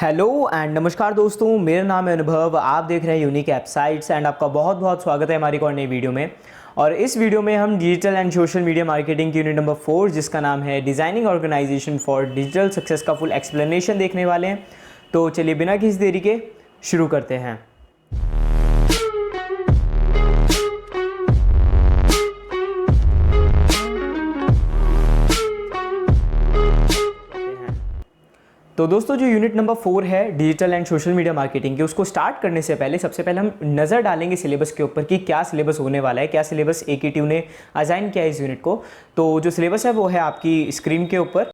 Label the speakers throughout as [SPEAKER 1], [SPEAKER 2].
[SPEAKER 1] Hello and नमस्कार दोस्तों, मेरा नाम है अनुभव। आप देख रहे हैं यूनिक एप्साइट्स एंड आपका बहुत बहुत स्वागत है हमारी एक और नई वीडियो में। और इस वीडियो में हम digital and social media marketing की यूनिट नंबर 4 जिसका नाम है designing organization for digital success का फुल एक्सप्लेनेशन देखने वाले हैं। तो चलिए बिना किसी देरी के शुरू करते हैं। तो दोस्तों, जो यूनिट नंबर 4 है digital and social media marketing की, उसको स्टार्ट करने से पहले सबसे पहले हम नज़र डालेंगे सिलेबस के ऊपर कि क्या सिलेबस होने वाला है, क्या सिलेबस AKTU ने असाइन किया है इस यूनिट को। तो जो सिलेबस है वो है आपकी स्क्रीन के ऊपर।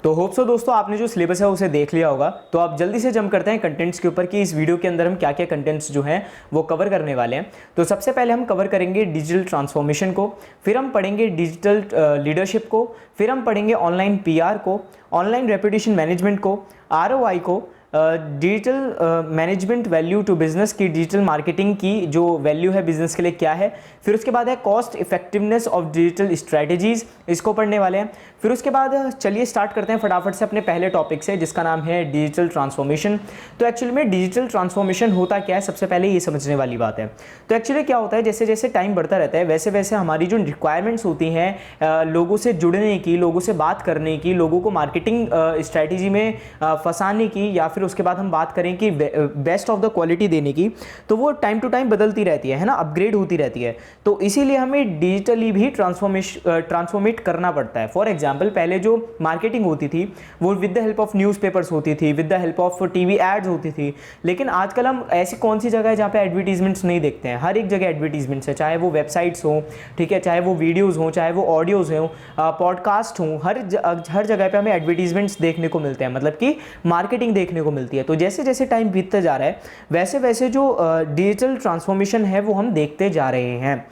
[SPEAKER 1] तो होप सो दोस्तों आपने जो सिलेबस है उसे देख लिया होगा। तो आप जल्दी से जंप करते हैं कंटेंट्स के ऊपर कि इस वीडियो के अंदर हम क्या क्या कंटेंट्स जो हैं वो कवर करने वाले हैं। तो सबसे पहले हम कवर करेंगे डिजिटल ट्रांसफॉर्मेशन को, फिर हम पढ़ेंगे डिजिटल लीडरशिप को, फिर हम पढ़ेंगे ऑनलाइन PR को, ऑनलाइन रेपुटेशन मैनेजमेंट को, ROI को, digital management value to business की, डिजिटल मार्केटिंग की जो वैल्यू है बिजनेस के लिए क्या है। फिर उसके बाद है cost effectiveness of digital strategies, इसको पढ़ने वाले हैं। फिर उसके बाद चलिए स्टार्ट करते हैं फटाफट से अपने पहले टॉपिक से जिसका नाम है डिजिटल ट्रांसफॉर्मेशन। तो एक्चुअली में डिजिटल ट्रांसफॉर्मेशन होता क्या है, सबसे पहले ये समझने वाली बात है। तो एक्चुअली क्या होता है, जैसे जैसे टाइम बढ़ता रहता है वैसे वैसे हमारी जो रिक्वायरमेंट्स होती हैं लोगों से जुड़ने की, लोगों से बात करने की, लोगों को मार्केटिंग स्ट्रैटेजी में फंसाने की, या फिर उसके बाद हम बात करें कि बेस्ट ऑफ द क्वालिटी देने की, तो वो टाइम टू टाइम बदलती रहती है ना, अपग्रेड होती रहती है। तो इसीलिए हमें डिजिटली भी ट्रांसफॉर्मेट करना पड़ता है। फॉर एग्जांपल, पहले जो मार्केटिंग होती थी वो with the help of newspapers होती थी, with the help of TV ads होती थी। लेकिन आजकल हम ऐसी कौन सी जगह है जहाँ पे एडवर्टीजमेंट्स नहीं देखते हैं? हर एक जगह एडवर्टीजमेंट्स है, चाहे वो वेबसाइट्स हो, ठीक है, चाहे वो वीडियोज़ हों, चाहे वो ऑडियोज़ हों, पॉडकास्ट हों, हर जगह पे हमें एडवर्टीजमेंट्स देखने को मिलते हैं, मतलब कि मार्केटिंग देखने को मिलती है। तो जैसे जैसे टाइम बीतता जा रहा है वैसे वैसे जो डिजिटल ट्रांसफॉर्मेशन है वो हम देखते जा रहे हैं।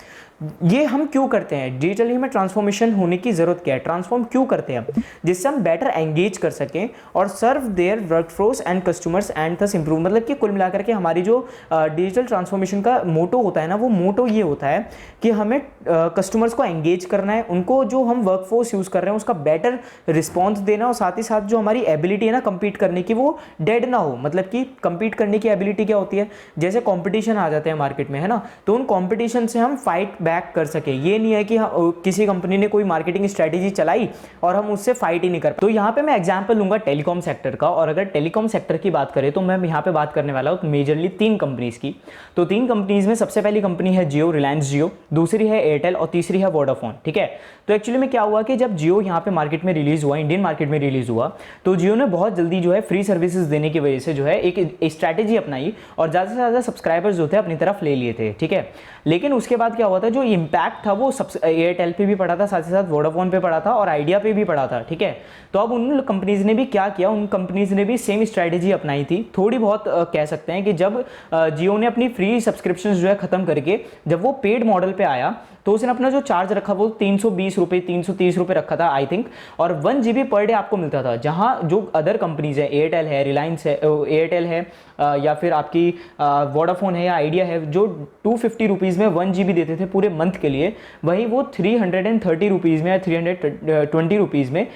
[SPEAKER 1] ये हम क्यों करते हैं? डिजिटली हमें ट्रांसफॉर्मेशन होने की ज़रूरत क्या है, ट्रांसफॉर्म क्यों करते हैं हम? जिससे हम बेटर एंगेज कर सकें और serve their workforce and customers and thus improve. मतलब कि कुल मिलाकर के हमारी जो डिजिटल ट्रांसफॉर्मेशन का मोटो होता है ना, वो मोटो ये होता है कि हमें कस्टमर्स को एंगेज करना है, उनको जो हम वर्कफोर्स यूज़ कर रहे हैं उसका बेटर रिस्पॉन्स देना, और साथ ही साथ जो हमारी एबिलिटी है ना कम्पीट करने की, वो डेड ना हो। मतलब कि कम्पीट करने की एबिलिटी क्या होती है, जैसे कॉम्पिटिशन आ जाते हैं मार्केट में, है ना, तो उन कॉम्पिटिशन से हम फाइट बैक कर सके। ये नहीं है कि किसी कंपनी ने कोई मार्केटिंग स्ट्रेटेजी चलाई और हम उससे फाइट ही नहीं कर। तो यहाँ पे मैं एग्जांपल लूंगा टेलीकॉम सेक्टर का, और अगर टेलीकॉम सेक्टर की बात करें तो मैं यहाँ पे बात करने वाला हूँ मेजरली 3 कंपनीज की। तो 3 कंपनीज में सबसे पहली कंपनी है जियो, रिलायंस जियो, दूसरी है एयरटेल और तीसरी है वोडाफोन, ठीक है। तो एक्चुअली में क्या हुआ कि जब जियो यहाँ पे मार्केट में रिलीज हुआ, इंडियन मार्केट में रिलीज हुआ, तो जियो ने बहुत जल्दी जो है फ्री सर्विसेज देने की वजह से जो है एक स्ट्रैटेजी अपनाई और ज़्यादा से ज़्यादा सब्सक्राइबर्स जो थे अपनी तरफ ले लिए थे, ठीक है। लेकिन उसके बाद क्या हुआ था, जो इम्पैक्ट था वो एयरटेल पे भी पड़ा था, साथ ही साथ वोडाफोन पे पड़ा था और आइडिया पे भी पड़ा था, ठीक है। तो अब उन कंपनीज ने भी क्या किया, उन कंपनीज ने भी सेम स्ट्रैटेजी अपनाई थी, थोड़ी बहुत कह सकते हैं कि जब जियो ने अपनी फ्री सब्सक्रिप्शन जो है खत्म करके जब वो पेड मॉडल पे आया तो उसने अपना जो चार्ज रखा वो 320 रुपये 330 रुपये रखा था आई थिंक, और 1 GB पर डे आपको मिलता था। जहां जो अदर कंपनीज है, एयरटेल है, रिलायंस है, एयरटेल है या फिर आपकी वोडाफोन है या आइडिया है, जो 250 रुपीज़ में 1 GB देते थे पूरे मंथ के लिए, वही वो 330 रुपीज़ में या 320 रुपीज़ में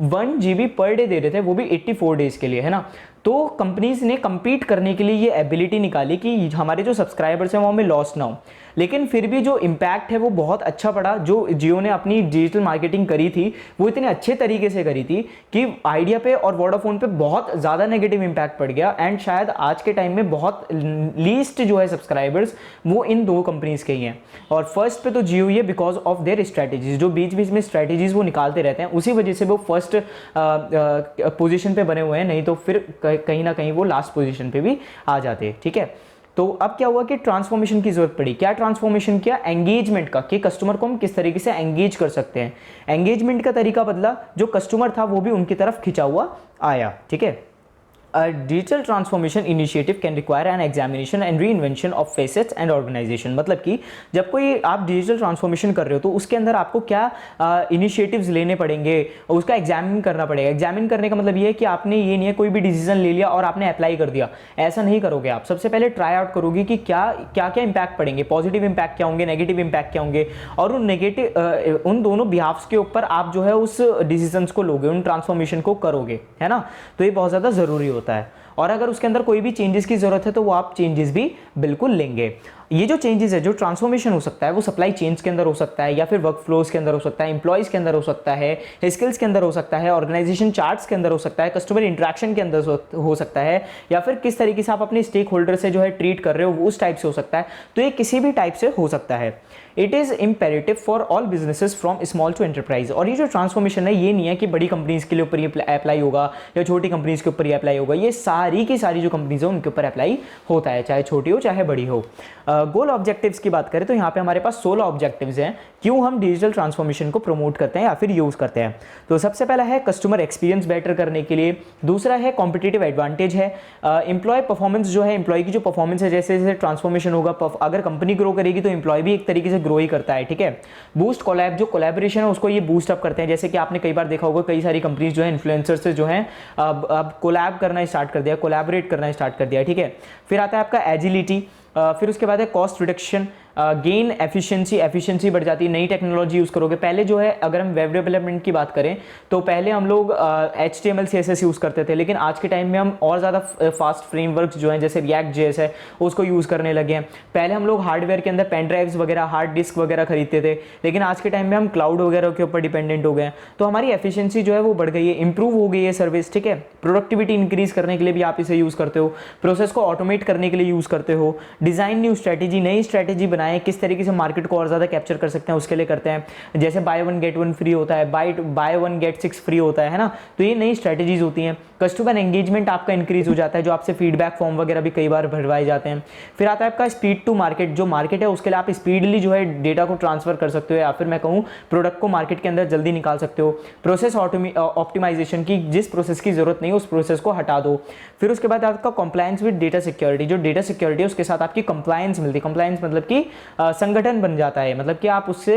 [SPEAKER 1] 1 GB पर डे दे रहे थे, वो भी 84 डेज के लिए, है ना। तो कंपनीज ने compete करने के लिए ये एबिलिटी निकाली कि हमारे जो सब्सक्राइबर्स हैं वो हमें लॉस ना हो। लेकिन फिर भी जो इम्पैक्ट है वो बहुत अच्छा पड़ा। जो जियो ने अपनी डिजिटल मार्केटिंग करी थी वो इतने अच्छे तरीके से करी थी कि आइडिया पे और वोडाफोन पे बहुत ज़्यादा नेगेटिव इम्पैक्ट पड़ गया, एंड शायद आज के टाइम में बहुत लीस्ट जो है सब्सक्राइबर्स वो इन 2 कंपनीज के ही हैं। और फर्स्ट पे तो जियो ही है बिकॉज ऑफ देयर स्ट्रैटेजीज, जो बीच बीच में स्ट्रैटेजीज वो निकालते रहते हैं, उसी वजह से वो फर्स्ट पोजिशन पे बने हुए हैं, नहीं तो फिर कहीं ना कहीं वो लास्ट पोजीशन पे भी आ जाते, ठीक है। तो अब क्या हुआ कि ट्रांसफॉर्मेशन की जरूरत पड़ी। क्या ट्रांसफॉर्मेशन किया? एंगेजमेंट का, कि कस्टमर को हम किस तरीके से एंगेज कर सकते हैं। एंगेजमेंट का तरीका बदला, जो कस्टमर था वो भी उनकी तरफ खिंचा हुआ आया, ठीक है। Digital transformation initiative can require an examination and reinvention of facets and organisation. मतलब कि जब कोई आप डिजिटल ट्रांसफॉर्मेशन कर रहे हो तो उसके अंदर आपको क्या इनिशिएटिव्स लेने पड़ेंगे, उसका एग्जामिन करना पड़ेगा। एग्जामिन करने का मतलब ये है कि आपने ये नहीं है कोई भी डिसीजन ले लिया और आपने अप्लाई कर दिया, ऐसा नहीं करोगे आप। सबसे पहले ट्राई आउट करोगे कि क्या क्या क्या इंपैक्ट पड़ेंगे, पॉजिटिव इंपैक्ट क्या होंगे, नेगेटिव इंपैक्ट क्या होंगे, और उन दोनों बिहाफ्स के ऊपर आप जो है उस डिसीजंस को लोगे, उन ट्रांसफॉर्मेशन को करोगे, है ना। तो ये बहुत ज़्यादा ज़रूरी होता है। और अगर उसके अंदर कोई भी चेंजेस की ज़रूरत है तो वो आप चेंजेस भी बिल्कुल लेंगे। ये जो चेंजेस है, जो ट्रांसफॉर्मेशन हो सकता है, वो सप्लाई चेन्स के अंदर हो सकता है, या फिर वर्क फ्लोज के अंदर हो सकता है, इंप्लॉइज के अंदर हो सकता है, स्किल्स के अंदर हो सकता है, ऑर्गेनाइजेशन चार्ट्स के अंदर हो सकता है, कस्टमर इंटरेक्शन के अंदर हो सकता है, या फिर किस तरीके से आप अपने स्टेक होल्डर से जो है ट्रीट कर रहे हो उस टाइप से हो सकता है। तो ये किसी भी टाइप से हो सकता है। It is imperative for all businesses from small to enterprise. और ये जो ट्रांसफॉर्मेशन है ये नहीं है कि बड़ी कंपनीज के लिए ऊपर ये अप्लाई होगा या छोटी कंपनीज के ऊपर ये अप्लाई होगा, ये सारी की सारी जो कंपनीज है उनके ऊपर अप्लाई होता है, चाहे छोटी हो चाहे बड़ी हो। गोल ऑब्जेक्टिव्स की बात करें तो यहाँ पे हमारे पास 16 ऑब्जेक्टिव्स हैं, क्यों हम डिजिटल ट्रांसफॉर्मेशन को प्रमोट करते हैं या फिर यूज़ करते हैं। तो सबसे पहला है कस्टमर एक्सपीरियंस बेटर करने के लिए, दूसरा है कॉम्पिटिटिव एडवांटेज है, एम्प्लॉय परफॉर्मेंस जो है, एम्प्लॉय की जो परफॉर्मेंस है, जैसे जैसे ट्रांसफॉर्मेशन होगा, अगर कंपनी ग्रो करेगी तो एम्प्लॉय भी एक तरीके से ग्रो ही करता है, ठीक है। बूस्ट कोलैब, जो कोलैबोरेशन है उसको ये बूस्ट अप करते हैं। जैसे कि आपने कई बार देखा होगा कई सारी कंपनीज जो है इन्फ्लुएंसर से जो है अब कोलैब करना स्टार्ट कर दिया, कोलैबोरेट करना स्टार्ट कर दिया, ठीक है। फिर आता है आपका एजिलिटी, फिर उसके बाद है कॉस्ट रिडक्शन, गेन एफिशिएंसी बढ़ जाती है, नई टेक्नोलॉजी यूज़ करोगे। पहले जो है अगर हम वेब डेवलपमेंट की बात करें तो पहले हम लोग HTML CSS यूज़ करते थे, लेकिन आज के टाइम में हम और ज़्यादा फास्ट फ्रेमवर्क्स जो हैं जैसे React.js है उसको यूज़ करने लगे हैं। पहले हम लोग हार्डवेयर के अंदर पेन ड्राइव्स वगैरह, हार्ड डिस्क वगैरह खरीदते थे, लेकिन आज के टाइम में हम क्लाउड वगैरह के ऊपर डिपेंडेंट हो गए हैं। तो हमारी एफिशिएंसी जो है वो बढ़ गई है, इंप्रूव हो गई है सर्विस, ठीक है। प्रोडक्टिविटी इंक्रीज करने के लिए भी आप इसे यूज़ करते हो, प्रोसेस को ऑटोमेट करने के लिए यूज़ करते हो, डिज़ाइन न्यू स्ट्रैटेजी, नई स्ट्रैटेजी बनाए, किस तरीके से मार्केट को और ज़्यादा कैप्चर कर सकते हैं उसके लिए करते हैं। जैसे बाय 1 गेट 1 फ्री होता है, बाय 1 गेट 6 फ्री होता है ना। तो ये नई स्ट्रैटेजीज होती हैं। कस्टमर एंगेजमेंट आपका इंक्रीज हो जाता है, जो आपसे फीडबैक फॉर्म वगैरह भी कई बार भरवाए जाते हैं। फिर आता है आपका स्पीड टू मार्केट, जो मार्केट है उसके लिए आप स्पीडली जो है डेटा को ट्रांसफर कर सकते हो, या फिर मैं कहूँ प्रोडक्ट को मार्केट के अंदर जल्दी निकाल सकते हो। प्रोसेस ऑप्टिमाइजेशन की, जिस प्रोसेस की जरूरत नहीं है उस प्रोसेस को हटा दो। फिर उसके बाद आपका कंप्लायंस विद डेटा सिक्योरिटी, जो डेटा सिक्योरिटी है उसके साथ आपकी कंप्लायंस मिलती है। कंप्लायंस मतलब कि संगठन बन जाता है, मतलब कि आप उससे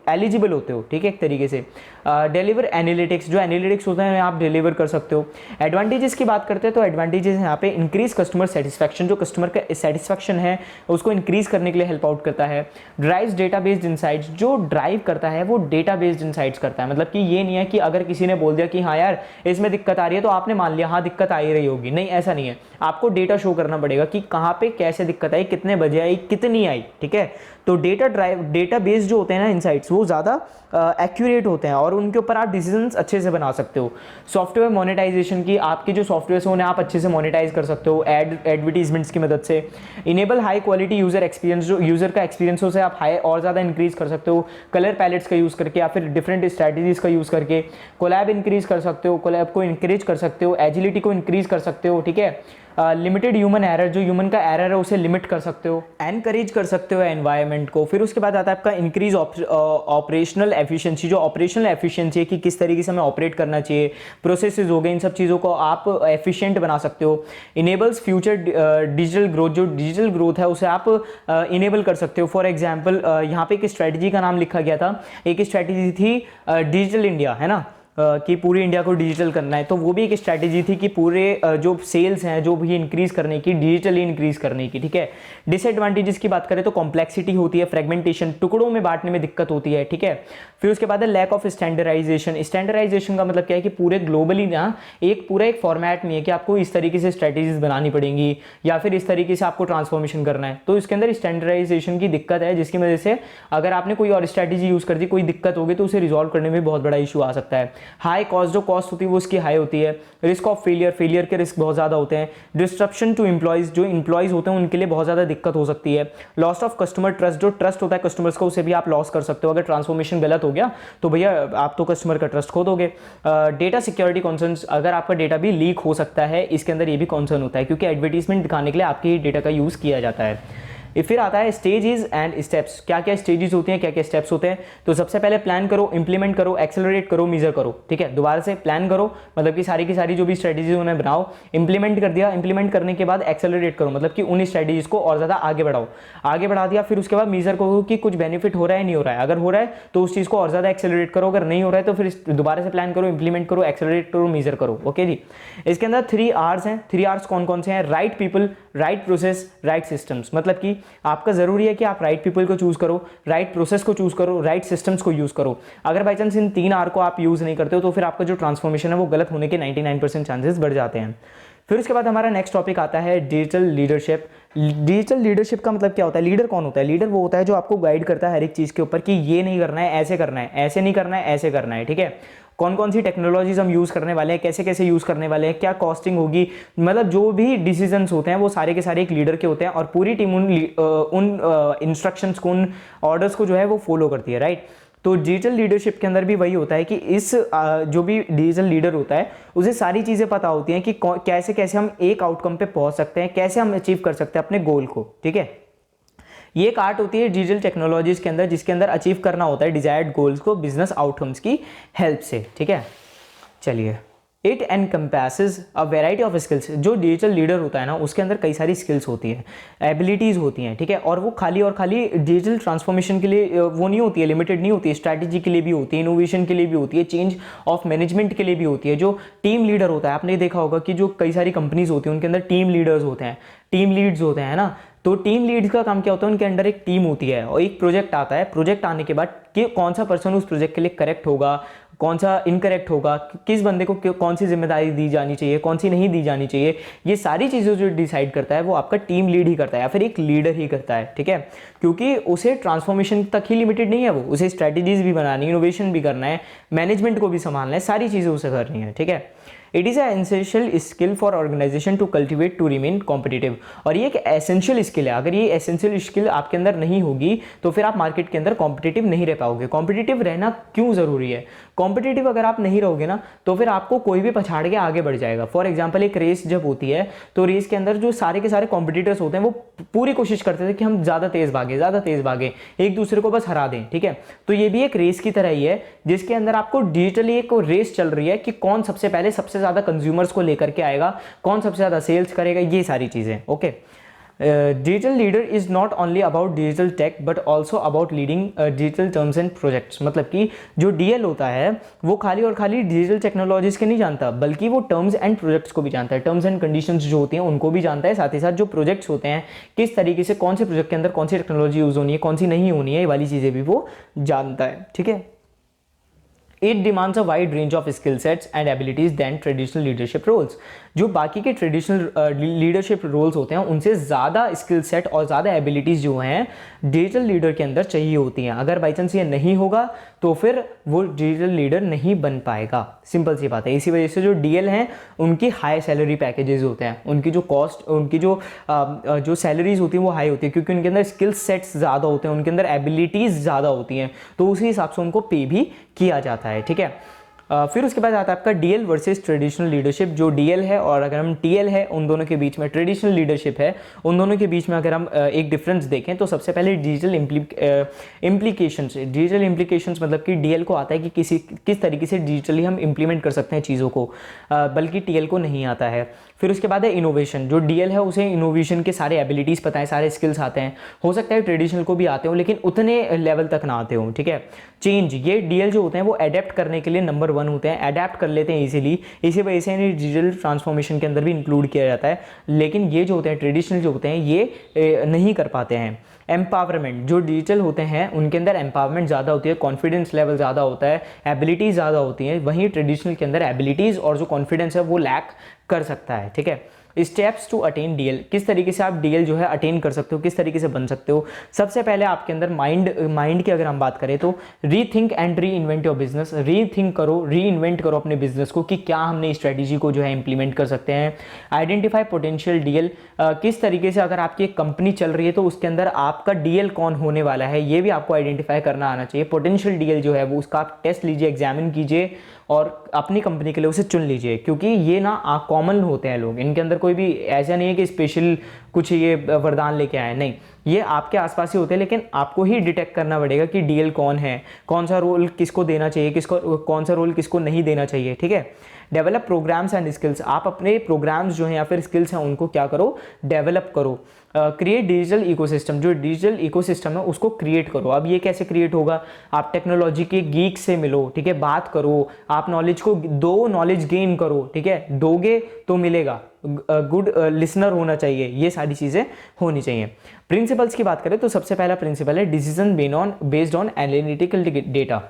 [SPEAKER 1] एलिजिबल होते हो, ठीक है, एक तरीके से। डिलीवर एनालिटिक्स, जो एनालिटिक्स होते हैं आप डिलीवर कर सकते हो। एडवांटेजेस की बात करते हैं तो एडवांटेजेस यहाँ पे इंक्रीज कस्टमर सेटिस्फैक्शन, जो कस्टमर का सेटिस्फैक्शन है उसको इंक्रीज करने के लिए हेल्प आउट करता है। ड्राइव्स डेटा बेस्ड इंसाइट्स, जो ड्राइव करता है वो डेटा बेस्ड इंसाइट्स करता है। मतलब कि ये नहीं है कि अगर किसी ने बोल दिया कि हाँ यार इसमें दिक्कत आ रही है तो आपने मान लिया हाँ दिक्कत आ ही रही होगी, नहीं, ऐसा नहीं है। आपको डेटा शो करना पड़ेगा कि कहाँ पे कैसे दिक्कत आई, कितने बजे आई, कितनी आई, ठीक है। तो डेटा बेस्ड जो होते हैं ना इंसाइट्स, वो ज़्यादा एक्यूरेट होते हैं और उनके ऊपर आप डिसीजंस अच्छे से बना सकते हो। सॉफ्टवेयर मोनेटाइजेशन की, आपके जो सॉफ्टवेयर हैं उन्हें आप अच्छे से मोनेटाइज कर सकते हो एडवर्टीजमेंट्स की मदद से। Enable high quality user experience, जो यूजर का एक्सपीरियंस हो से आप हाई और ज़्यादा इंक्रीज कर सकते हो कलर पैलेट्स का यूज़ करके, या फिर डिफरेंट स्ट्रैटेजीज का यूज़ करके। कोलैब इंक्रीज कर सकते हो, कोलैब को इंक्रीज कर सकते हो, एजिलिटी को इंक्रीज कर सकते हो, ठीक है। लिमिटेड ह्यूमन एरर, जो ह्यूमन का एरर है उसे लिमिट कर सकते हो, एनकरेज कर सकते हो एनवायरनमेंट को। फिर उसके बाद आता है आपका इंक्रीज ऑपरेशनल एफिशिएंसी, जो ऑपरेशनल एफिशिएंसी है कि किस तरीके से हमें ऑपरेट करना चाहिए, प्रोसेसेस हो गए, इन सब चीज़ों को आप एफिशिएंट बना सकते हो। इनेबल्स फ्यूचर डिजिटल ग्रोथ, जो डिजिटल ग्रोथ है उसे आप इनेबल कर सकते हो। फॉर एग्जाम्पल यहाँ पे एक स्ट्रैटेजी का नाम लिखा गया था, एक स्ट्रैटेजी थी डिजिटल इंडिया, है ना, कि पूरी इंडिया को डिजिटल करना है। तो वो भी एक स्ट्रैटेजी थी कि पूरे जो सेल्स हैं जो भी इंक्रीज करने की, डिजिटली इंक्रीज करने की, ठीक है। डिसएडवांटेजेस की बात करें तो कॉम्प्लेक्सिटी होती है, फ्रेगमेंटेशन, टुकड़ों में बांटने में दिक्कत होती है, ठीक है। फिर उसके बाद है लैक ऑफ स्टैंडर्डाइजेशन। स्टैंडर्डाइजेशन का मतलब क्या है कि पूरे ग्लोबली ना एक फॉर्मेट में है कि आपको इस तरीके से स्ट्रैटेजीज बनानी पड़ेंगी या फिर इस तरीके से आपको ट्रांसफॉर्मेशन करना है। तो इसके अंदर स्टैंडर्डाइजेशन की दिक्कत है, जिसकी वजह से अगर आपने कोई और स्ट्रैटेजी यूज कर दी, कोई दिक्कत होगी तो उसे रिजॉल्व करने में बहुत बड़ा इशू आ सकता है। हाई कॉस्ट, जो कॉस्ट होती है वो उसकी हाई होती है। रिस्क ऑफ फेलियर के रिस्क बहुत ज़्यादा होते हैं। डिस्ट्रप्शन टू एम्प्लॉयज़, जो एम्प्लॉयज़ होते हैं उनके लिए बहुत ज़्यादा दिक्कत हो सकती है। लॉस ऑफ कस्टमर ट्रस्ट, जो ट्रस्ट होता है कस्टमर्स का उसे भी आप लॉस कर सकते हो। अगर ट्रांसफॉर्मेशन गलत हो गया तो भैया आप तो कस्टमर का ट्रस्ट खो दोगे। डेटा सिक्योरिटी कॉन्सर्न्स, अगर आपका डेटा भी लीक हो सकता है, इसके अंदर ये भी कॉन्सर्न होता है क्योंकि एडवर्टीजमेंट दिखाने के लिए आपके डेटा का यूज़ किया जाता है। फिर आता है स्टेजेस एंड स्टेप्स, क्या क्या स्टेजेस होती हैं, क्या क्या स्टेप्स होते हैं। तो सबसे पहले प्लान करो, इंप्लीमेंट करो, एक्सेलरेट करो, मेजर करो, ठीक है। दोबारा से प्लान करो मतलब कि सारी की सारी जो भी स्ट्रेटेजीज उन्हें बनाओ, इंप्लीमेंट कर दिया, इंप्लीमेंट करने के बाद एक्सेलरेट करो मतलब कि उन स्ट्रेटेजीज को और ज़्यादा आगे बढ़ाओ, आगे बढ़ा दिया, फिर उसके बाद मेजर करो कि कुछ बेनिफिट हो रहा है नहीं हो रहा है, अगर हो रहा है तो उस चीज़ को और ज़्यादा एक्सेलरेट करो, अगर नहीं हो रहा है तो फिर दोबारा से प्लान करो, इंप्लीमेंट करो, एक्सेलरेट करो, मेजर करो। ओके जी। इसके अंदर 3 R's हैं। 3 R's कौन कौन से हैं? Right people, right process, right systems. मतलब कि आपका जरूरी है कि आप राइट पीपल को चूज करो, राइट प्रोसेस को चूज करो, राइट सिस्टम्स को यूज करो। अगर बाई चांस इन 3 R को आप यूज नहीं करते हो तो फिर आपका जो ट्रांसफॉर्मेशन है वो गलत होने के 99% चांसेस बढ़ जाते हैं। फिर उसके बाद हमारा नेक्स्ट टॉपिक आता है डिजिटल लीडरशिप। डिजिटल लीडरशिप का मतलब क्या होता है? लीडर कौन होता है? लीडर वो होता है जो आपको गाइड करता है हर एक चीज़ के ऊपर कि ये नहीं करना है, ऐसे करना है, ऐसे नहीं करना है, ऐसे करना है, ठीक है। कौन कौन सी टेक्नोलॉजीज हम यूज़ करने वाले हैं, कैसे कैसे यूज़ करने वाले हैं, क्या कॉस्टिंग होगी, मतलब जो भी डिसीजंस होते हैं वो सारे के सारे एक लीडर के होते हैं और पूरी टीम उन इंस्ट्रक्शंस को, उन ऑर्डर्स को जो है वो फॉलो करती है, राइट। तो डिजिटल लीडरशिप के अंदर भी वही होता है कि इस जो भी डिजिटल लीडर होता है उसे सारी चीज़ें पता होती हैं कि कैसे कैसे हम एक आउटकम पे पहुंच सकते हैं, कैसे हम अचीव कर सकते हैं अपने गोल को, ठीक है। ये एक आर्ट होती है डिजिटल टेक्नोलॉजीज के अंदर जिसके अंदर अचीव करना होता है डिजायर्ड गोल्स को बिजनेस आउटकम्स की हेल्प से, ठीक है। चलिए, it encompasses a variety of skills. जो डिजिटल लीडर होता है ना उसके अंदर कई सारी स्किल्स होती हैं, एबिलिटीज़ होती हैं, ठीक है। और वो खाली और खाली डिजिटल ट्रांसफॉर्मेशन के लिए वो नहीं होती है, लिमिटेड नहीं होती है, स्ट्रैटेजी के लिए भी होती है, इनोवेशन के लिए भी होती है, चेंज ऑफ मैनेजमेंट के लिए भी होती है। जो टीम लीडर होता है, आपने देखा होगा कि जो कई सारी कंपनीज होती हैं उनके अंदर टीम लीडर्स होते हैं, टीम लीड्स होते हैं ना। तो टीम लीड्स का काम क्या होता है? उनके अंडर एक टीम होती है और एक प्रोजेक्ट आता है, प्रोजेक्ट आने के बाद कि कौन सा पर्सन उस प्रोजेक्ट के लिए करेक्ट होगा, कौन सा इनकरेक्ट होगा, किस बंदे को कौन सी जिम्मेदारी दी जानी चाहिए, कौन सी नहीं दी जानी चाहिए, ये सारी चीज़ें जो डिसाइड करता है वो आपका टीम लीड ही करता है या फिर एक लीडर ही करता है, ठीक है। क्योंकि उसे ट्रांसफॉर्मेशन तक ही लिमिटेड नहीं है, वो उसे स्ट्रैटेजीज भी बनानी है, इनोवेशन भी करना है, मैनेजमेंट को भी संभालना है, सारी चीज़ें उसे करनी है, ठीक है। It is a essential skill for organization to cultivate to remain competitive. और ये एक एसेंशियल स्किल है, अगर ये एसेंशियल स्किल आपके अंदर नहीं होगी तो फिर आप मार्केट के अंदर कॉम्पिटिटिव नहीं रह पाओगे। कॉम्पिटिटिव रहना क्यों ज़रूरी है? कॉम्पिटिटिव अगर आप नहीं रहोगे ना तो फिर आपको कोई भी पछाड़ के आगे बढ़ जाएगा। फॉर एग्जाम्पल, एक रेस जब होती है तो रेस के अंदर जो सारे के सारे कॉम्पिटिटर्स होते हैं वो पूरी कोशिश करते थे कि हम ज़्यादा तेज़ भागे, एक दूसरे को बस हरा दें, ठीक है। तो ये भी एक रेस की तरह ही है जिसके अंदर आपको डिजिटली एक रेस चल रही है कि कौन सबसे पहले सबसे ज़्यादा कंज्यूमर्स को लेकर के आएगा, कौन सबसे ज़्यादा सेल्स करेगा, ये सारी चीज़ें, okay. Digital leader is not only about digital tech but also about leading digital terms and projects. मतलब कि जो डीएल होता है वो खाली और खाली डिजिटल टेक्नोलॉजीज के नहीं जानता बल्कि वो टर्म्स एंड प्रोजेक्ट्स को भी जानता है, टर्म्स एंड कंडीशंस जो होती हैं उनको भी जानता है, साथ ही साथ जो प्रोजेक्ट्स होते हैं किस तरीके से कौन से प्रोजेक्ट के अंदर कौन सी टेक्नोलॉजी यूज़ होनी है, कौन सी नहीं होनी है, ये वाली चीज़ें भी वो जानता है, ठीक है। It demands a wide range of skill sets and abilities than traditional leadership roles. जो बाकी के ट्रेडिशनल लीडरशिप रोल्स होते हैं उनसे ज़्यादा स्किल सेट और ज़्यादा एबिलिटीज़ जो हैं डिजिटल लीडर के अंदर चाहिए होती हैं। अगर बाई चांस ये नहीं होगा तो फिर वो डिजिटल लीडर नहीं बन पाएगा, सिंपल सी बात है। इसी वजह से जो डीएल हैं उनकी हाई सैलरी पैकेजेस होते हैं, उनकी जो कॉस्ट, उनकी जो सैलरीज होती हैं वो हाई होती है क्योंकि उनके अंदर स्किल सेट्स ज़्यादा होते हैं, उनके अंदर एबिलिटीज़ ज़्यादा होती हैं, तो उसी हिसाब से उनको पे भी किया जाता है, ठीक है। फिर उसके बाद आता है आपका डीएल वर्सेस ट्रेडिशनल लीडरशिप। जो डीएल है और अगर हम टीएल है उन दोनों के बीच में, ट्रेडिशनल लीडरशिप है उन दोनों के बीच में अगर हम एक डिफरेंस देखें तो सबसे पहले डिजिटल इम्प्लीकेशंस मतलब कि डीएल को आता है कि किस तरीके से डिजिटली हम इंप्लीमेंट कर सकते हैं चीज़ों को, बल्कि टीएल को नहीं आता है। फिर उसके बाद है इनोवेशन। जो डीएल है उसे इनोवेशन के सारे एबिलिटीज़ पता है, सारे स्किल्स आते हैं, हो सकता है ट्रेडिशनल को भी आते हो लेकिन उतने लेवल तक ना आते हो, ठीक है। चेंज, ये डीएल जो होते हैं वो अडेप्ट करने के लिए नंबर 1 होते हैं, अडेप्ट कर लेते हैं इजीली, इसी वजह से इन्हें डिजिटल ट्रांसफॉर्मेशन के अंदर भी इंक्लूड किया जाता है। लेकिन ये जो होते हैं ट्रेडिशनल जो होते हैं ये नहीं कर पाते हैं। एम्पावरमेंट, जो डिजिटल होते हैं उनके अंदर एम्पावरमेंट ज़्यादा होती है, कॉन्फिडेंस लेवल ज़्यादा होता है, एबिलिटीज़ ज़्यादा होती हैं, वहीं ट्रेडिशनल के अंदर एबिलिटीज़ और जो कॉन्फिडेंस है वो लैक कर सकता है, ठीक है। स्टेप्स टू अटेन डीएल, किस तरीके से आप डीएल जो है अटेन कर सकते हो, किस तरीके से बन सकते हो। सबसे पहले आपके अंदर माइंड की अगर हम बात करें तो rethink and re invent your business. Rethink करो, री इन्वेंट करो अपने बिजनेस को कि क्या हमने स्ट्रेटेजी को जो है इंप्लीमेंट कर सकते हैं। आइडेंटिफाई पोटेंशियल डीएल, किस तरीके से अगर आपकी एक कंपनी चल रही है तो उसके अंदर आपका डीएल कौन होने वाला है ये भी आपको आइडेंटिफाई करना आना चाहिए। पोटेंशियल डीएल जो है वो उसका आप टेस्ट लीजिए, एग्जामिन कीजिए और अपनी कंपनी के लिए उसे चुन लीजिए क्योंकि ये ना कॉमन होते हैं लोग, इनके अंदर कोई भी ऐसा नहीं है कि स्पेशल कुछ ये वरदान लेके आए, नहीं, ये आपके आसपास ही होते हैं, लेकिन आपको ही डिटेक्ट करना पड़ेगा कि डीएल कौन है, कौन सा रोल किसको देना चाहिए, किसको कौन सा रोल किसको नहीं देना चाहिए, ठीक है। डेवलप प्रोग्राम्स एंड स्किल्स, आप अपने प्रोग्राम्स जो हैं या फिर स्किल्स हैं उनको क्या करो, डेवलप करो। क्रिएट डिजिटल इकोसिस्टम, जो डिजिटल इकोसिस्टम है उसको क्रिएट करो। अब ये कैसे क्रिएट होगा, आप टेक्नोलॉजी के गीक से मिलो, ठीक है, बात करो, आप नॉलेज को दो, नॉलेज गेन करो, ठीक है, दोगे तो मिलेगा, गुड लिसनर होना चाहिए, ये सारी चीज़ें होनी चाहिए। प्रिंसिपल्स की बात करें तो सबसे पहला प्रिंसिपल है decision based on analytical data.